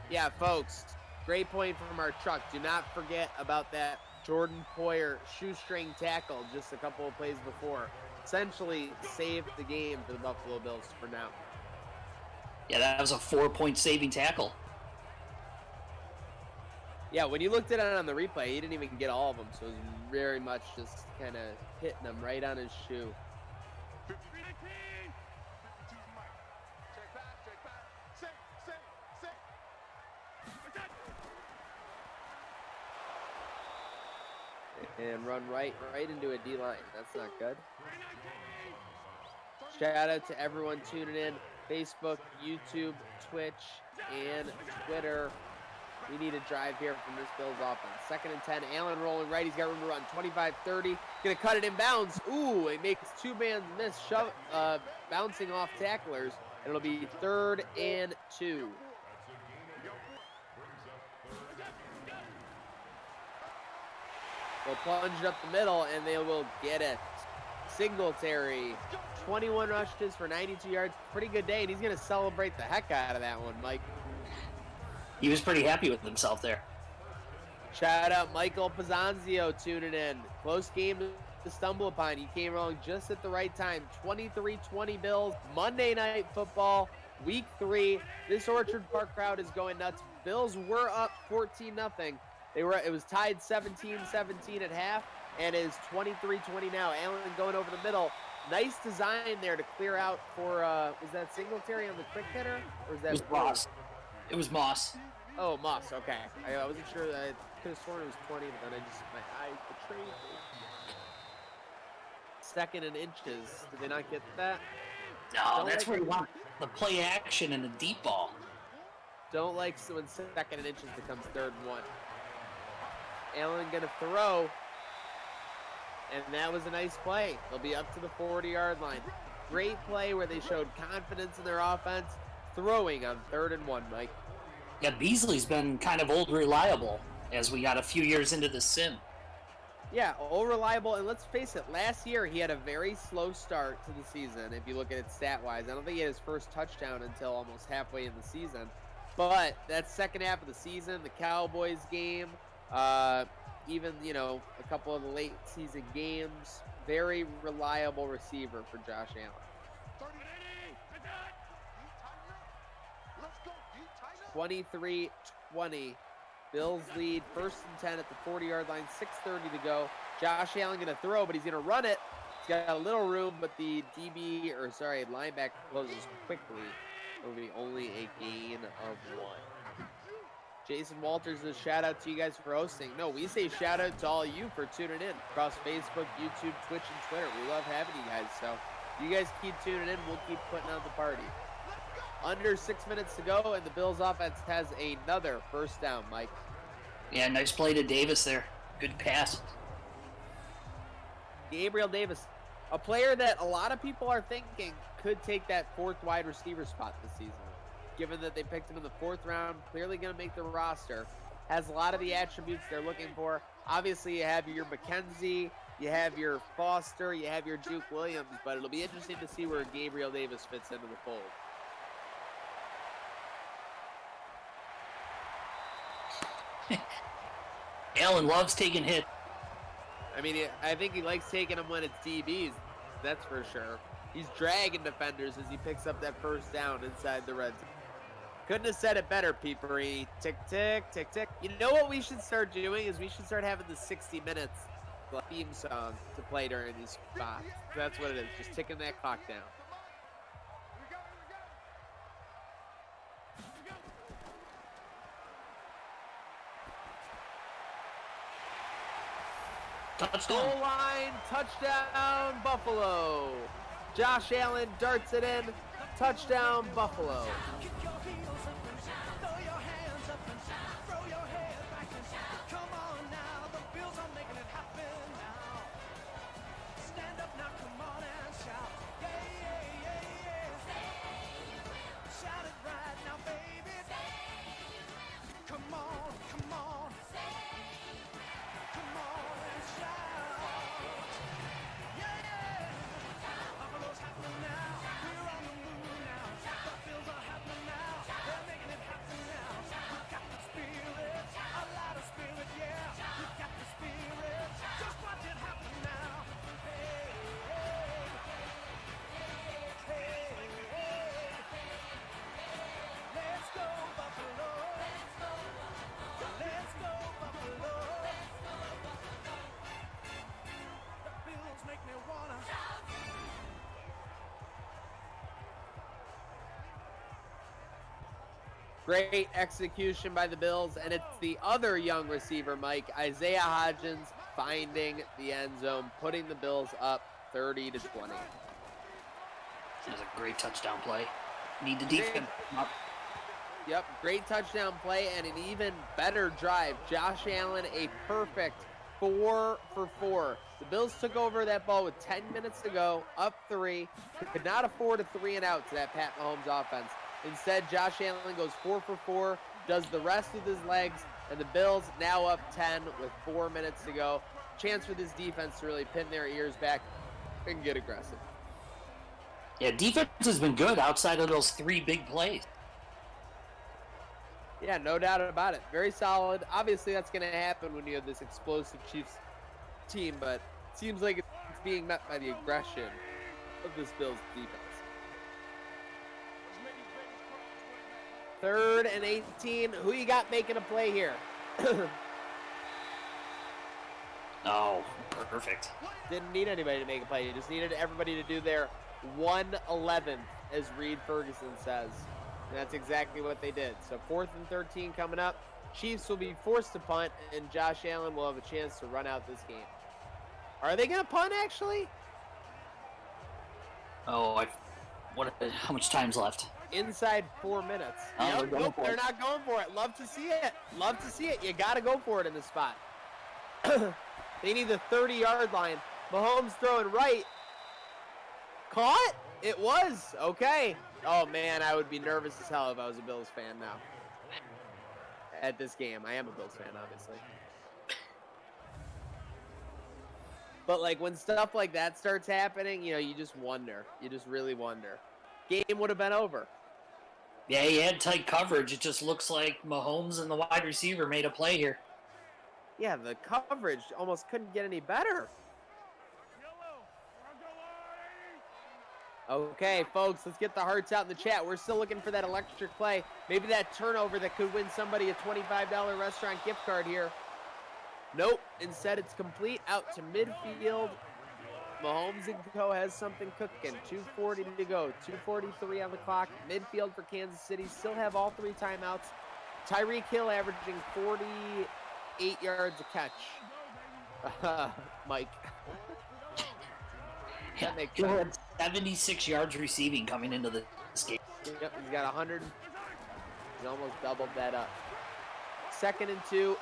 Yeah, folks, great point from our truck. Do not forget about that Jordan Poyer shoestring tackle just a couple of plays before. Essentially saved the game for the Buffalo Bills for now. Yeah, that was a 4-point saving tackle. Yeah, when you looked at it on the replay, he didn't even get all of them, so it was very much just kind of hitting him right on his shoe. And run right into a D-line. That's not good. Shout out to everyone tuning in. Facebook, YouTube, Twitch, and Twitter. We need a drive here from this Bills offense. 2nd and 10. Allen rolling right. He's got room to run. 25-30. Going to cut it in bounds. Ooh, it makes two-man miss. Bouncing off tacklers. And it'll be 3rd and 2. They'll plunge it up the middle, and they will get it. Singletary, 21 rushes for 92 yards. Pretty good day, and he's going to celebrate the heck out of that one, Mike. He was pretty happy with himself there. Shout out Michael Pizzanzio tuning in. Close game to stumble upon. He came along just at the right time. 23-20 Bills. Monday Night Football, Week 3. This Orchard Park crowd is going nuts. Bills were up 14-0. It was tied 17-17 at half, and it is 23-20 now. Allen going over the middle. Nice design there to clear out for, was that Singletary on the quick hitter? Or was that It was Moss. It was Moss. Oh, Moss, okay. I wasn't sure. I could have sworn it was 20, but then my eyes betrayed me. 2nd and inches. Did they not get that? No, that's where you want the play action and the deep ball. Don't like when 2nd and inches becomes 3rd and 1. Allen gonna throw, and that was a nice play. They'll be up to the 40-yard line. Great play where they showed confidence in their offense, throwing on 3rd and 1, Mike. Yeah, Beasley's been kind of old reliable as we got a few years into the sim. Yeah, all reliable, and let's face it, last year he had a very slow start to the season, if you look at it stat-wise. I don't think he had his first touchdown until almost halfway in the season. But that second half of the season, the Cowboys game, even, a couple of the late season games, very reliable receiver for Josh Allen. 23-20. Bills lead 1st and 10 at the 40-yard line, 6:30 to go. Josh Allen going to throw, but he's going to run it. He's got a little room, but the linebacker closes quickly. It'll be only a gain of 1. Jason Walters, a shout out to you guys for hosting. No, we say shout out to all you for tuning in across Facebook, YouTube, Twitch, and Twitter. We love having you guys. So you guys keep tuning in. We'll keep putting on the party. Under 6 minutes to go, and the Bills offense has another first down, Mike. Yeah, nice play to Davis there. Good pass. Gabriel Davis, a player that a lot of people are thinking could take that 4th wide receiver spot this season. Given that they picked him in the 4th round, clearly going to make the roster. Has a lot of the attributes they're looking for. Obviously, you have your McKenzie, you have your Foster, you have your Duke Williams, but it'll be interesting to see where Gabriel Davis fits into the fold. Allen loves taking hits. I mean, I think he likes taking them when it's DBs. That's for sure. He's dragging defenders as he picks up that first down inside the red zone. Couldn't have said it better, Pete Marie. Tick, tick, tick, tick. You know what we should start doing is we should start having the 60 minutes theme song to play during these spots. That's what it is, just ticking that clock down. Touchdown. Goal line, touchdown, Buffalo. Josh Allen darts it in, touchdown, Buffalo. Great execution by the Bills, and it's the other young receiver, Mike, Isaiah Hodgins, finding the end zone, putting the Bills up 30-20. That was a great touchdown play. Need the defense up. Yep, great touchdown play and an even better drive. Josh Allen, a perfect 4 for 4. The Bills took over that ball with 10 minutes to go, up 3. Could not afford a 3 and out to that Pat Mahomes offense. Instead, Josh Allen goes 4 for 4, does the rest with his legs, and the Bills now up 10 with 4 minutes to go. Chance for this defense to really pin their ears back and get aggressive. Yeah, defense has been good outside of those 3 big plays. Yeah, no doubt about it. Very solid. Obviously, that's going to happen when you have this explosive Chiefs team, but it seems like it's being met by the aggression of this Bills defense. 3rd and 18. Who you got making a play here? Oh, perfect. Didn't need anybody to make a play. You just needed everybody to do their 1/11th, as Reed Ferguson says. And that's exactly what they did. So 4th and 13 coming up. Chiefs will be forced to punt, and Josh Allen will have a chance to run out this game. Are they going to punt, actually? Oh, how much time's left? Inside 4 minutes. Oh, Nope, they're not going for it. Love to see it. Love to see it. You got to go for it in this spot. They need the 30-yard line. Mahomes throwing right. Caught? It was. Okay. Oh, man, I would be nervous as hell if I was a Bills fan now. At this game. I am a Bills fan, obviously. But, like, when stuff like that starts happening, you know, you just wonder. You just really wonder. Game would have been over. Yeah, he had tight coverage. It just looks like Mahomes and the wide receiver made a play here. Yeah, the coverage almost couldn't get any better. Okay, folks, let's get the hearts out in the chat. We're still looking for that electric play. Maybe that turnover that could win somebody a $25 restaurant gift card here. Nope. Instead, it's complete out to midfield. Mahomes and co has something cooking. 2:40 to go. 2:43 on the clock. Midfield for Kansas City. Still have all 3 timeouts. Tyreek Hill averaging 48 yards a catch. Mike. That makes Hill sense. had 76 yards receiving coming into this game. Yep, he's got 100. He's almost doubled that up. 2nd and 2,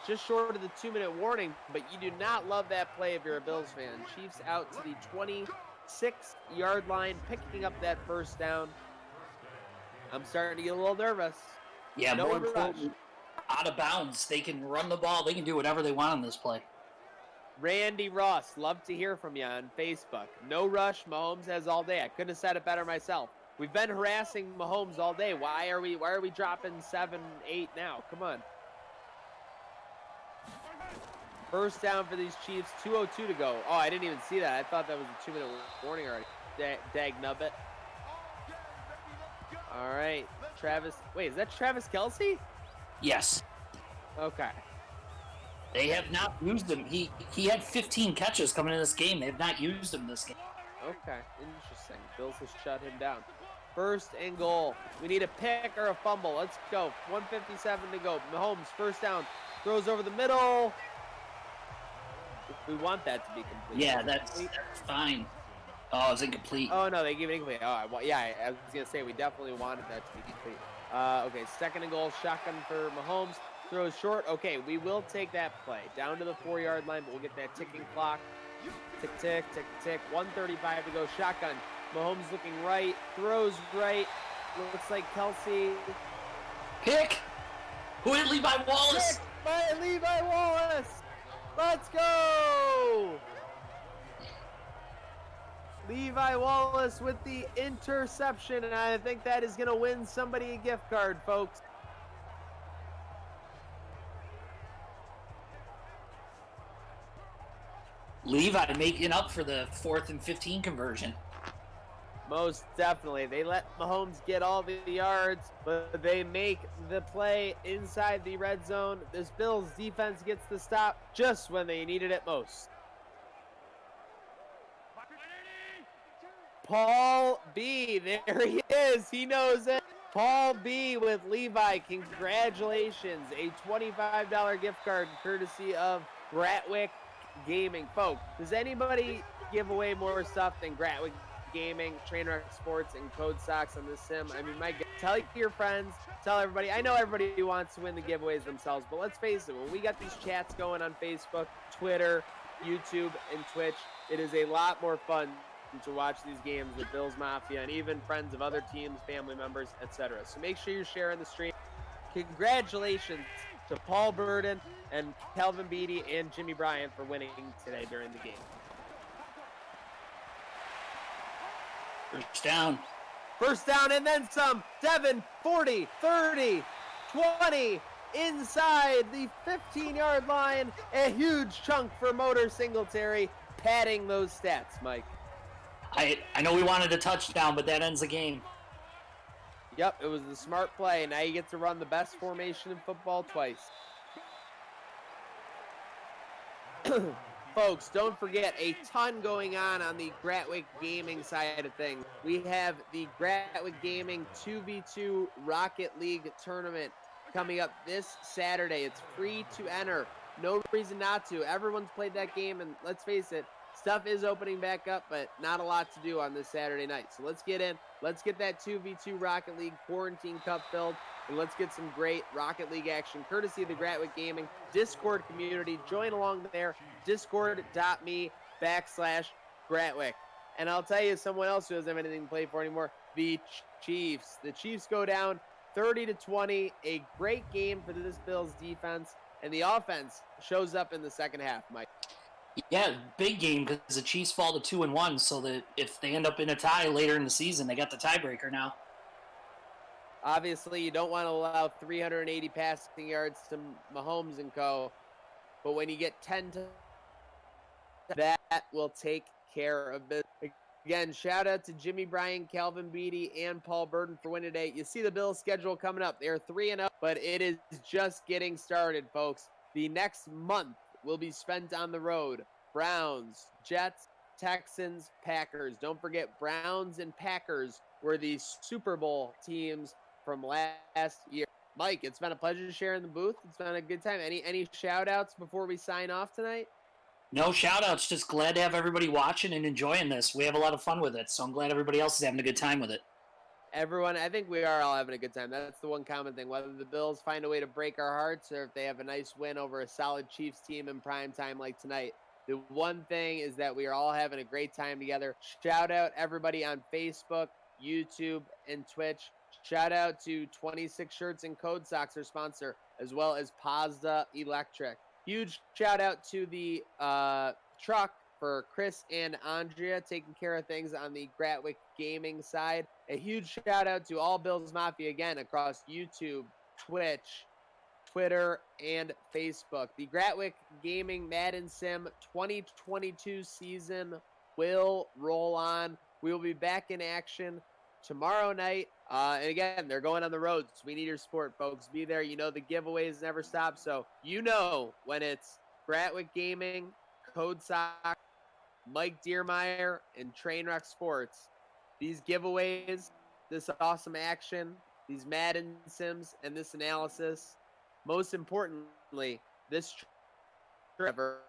just short of the 2-minute warning, but you do not love that play if you're a Bills fan. Chiefs out to the 26-yard line, picking up that first down. I'm starting to get a little nervous. Yeah, no more rush. important, out of bounds. They can run the ball. They can do whatever they want on this play. Randy Ross, love to hear from you on Facebook. No rush, Mahomes has all day. I couldn't have said it better myself. We've been harassing Mahomes all day. Why are we dropping 7, 8 now? Come on. First down for these Chiefs, 2:02 to go. Oh, I didn't even see that. I thought that was a 2-minute warning already. Dag nubbit. All right, Travis. Wait, is that Travis Kelce? Yes. Okay. They have not used him. He had 15 catches coming in this game. They have not used him this game. Okay, interesting. Bills has shut him down. First and goal. We need a pick or a fumble. Let's go. 1:57 to go. Mahomes, first down. Throws over the middle. We want that to be complete. Yeah, that's fine. Oh, it's incomplete. Oh, no, they give it incomplete. Oh, yeah, I was going to say we definitely wanted that to be complete. Okay, second and goal. Shotgun for Mahomes. Throws short. Okay, we will take that play. Down to the 4-yard line, but we'll get that ticking clock. Tick, tick, tick, tick. 1:35 to go. Shotgun. Mahomes looking right. Throws right. Looks like Kelce. Pick! Who hit Levi Wallace? Pick by Levi Wallace. Let's go! Levi Wallace with the interception, and I think that is going to win somebody a gift card, folks. Levi making up for the 4th and 15 conversion. Most definitely. They let Mahomes get all the yards, but they make the play inside the red zone. This Bills defense gets the stop just when they needed it most. Paul B, there he is. He knows it. Paul B with Levi. Congratulations. A $25 gift card courtesy of Gratwick Gaming. Folks, does anybody give away more stuff than Gratwick Gaming, Trainwreck Sports, and Code Socks on this sim? I mean, tell your friends, tell everybody. I know everybody wants to win the giveaways themselves, but let's face it, when we got these chats going on Facebook, Twitter, YouTube, and Twitch, it is a lot more fun to watch these games with Bills Mafia and even friends of other teams, family members, etc. So make sure you're sharing the stream. Congratulations to Paul Burden and Calvin Beatty and Jimmy Bryant for winning today during the game. First down. First down and then some. 7, 40, 30, 20, inside the 15-yard line. A huge chunk for Motor Singletary, padding those stats, Mike. I know we wanted a touchdown, but that ends the game. Yep, it was the smart play. Now you get to run the best formation in football twice. Folks, don't forget, a ton going on the Gratwick Gaming side of things. We have the Gratwick Gaming 2v2 Rocket League tournament coming up this Saturday. It's free to enter. No reason not to. Everyone's played that game, and let's face it, stuff is opening back up, but not a lot to do on this Saturday night. So let's get in. Let's get that 2v2 Rocket League Quarantine Cup filled, and let's get some great Rocket League action, courtesy of the Gratwick Gaming Discord community. Join along there, discord.me/Gratwick. And I'll tell you, someone else who doesn't have anything to play for anymore, the Chiefs. The Chiefs go down 30-20. A great game for this Bills defense, and the offense shows up in the second half, Mike. Yeah, big game because the Chiefs fall to 2-1, so that if they end up in a tie later in the season, they got the tiebreaker now. Obviously, you don't want to allow 380 passing yards to Mahomes and co. But when you get 10 to that will take care of it. Again, shout out to Jimmy Bryan, Calvin Beatty, and Paul Burden for winning today. You see the Bills schedule coming up. They're 3-0, but it is just getting started, folks. The next month will be spent on the road. Browns, Jets, Texans, Packers. Don't forget, Browns and Packers were the Super Bowl teams from last year. Mike, it's been a pleasure to share in the booth. It's been a good time. Any shout-outs before we sign off tonight? No shout-outs. Just glad to have everybody watching and enjoying this. We have a lot of fun with it, so I'm glad everybody else is having a good time with it. Everyone, I think we are all having a good time. That's the one common thing. Whether the Bills find a way to break our hearts or if they have a nice win over a solid Chiefs team in prime time like tonight, the one thing is that we are all having a great time together. Shout out everybody on Facebook, YouTube, and Twitch. Shout out to 26 Shirts and Code Socks, our sponsor, as well as Pazda Electric. Huge shout out to the truck for Chris and Andrea taking care of things on the Gratwick Gaming side. A huge shout out to all Bills Mafia again across YouTube, Twitch, Twitter, and Facebook. The Gratwick Gaming Madden Sim 2022 season will roll on. We will be back in action tomorrow night. And again, they're going on the road, so we need your support, folks. Be there. You know the giveaways never stop, so you know when it's Gratwick Gaming, Code Sock, Mike Diermeyer, and Trainwreck Sports. These giveaways, this awesome action, these Madden Sims, and this analysis. Most importantly, this Trevor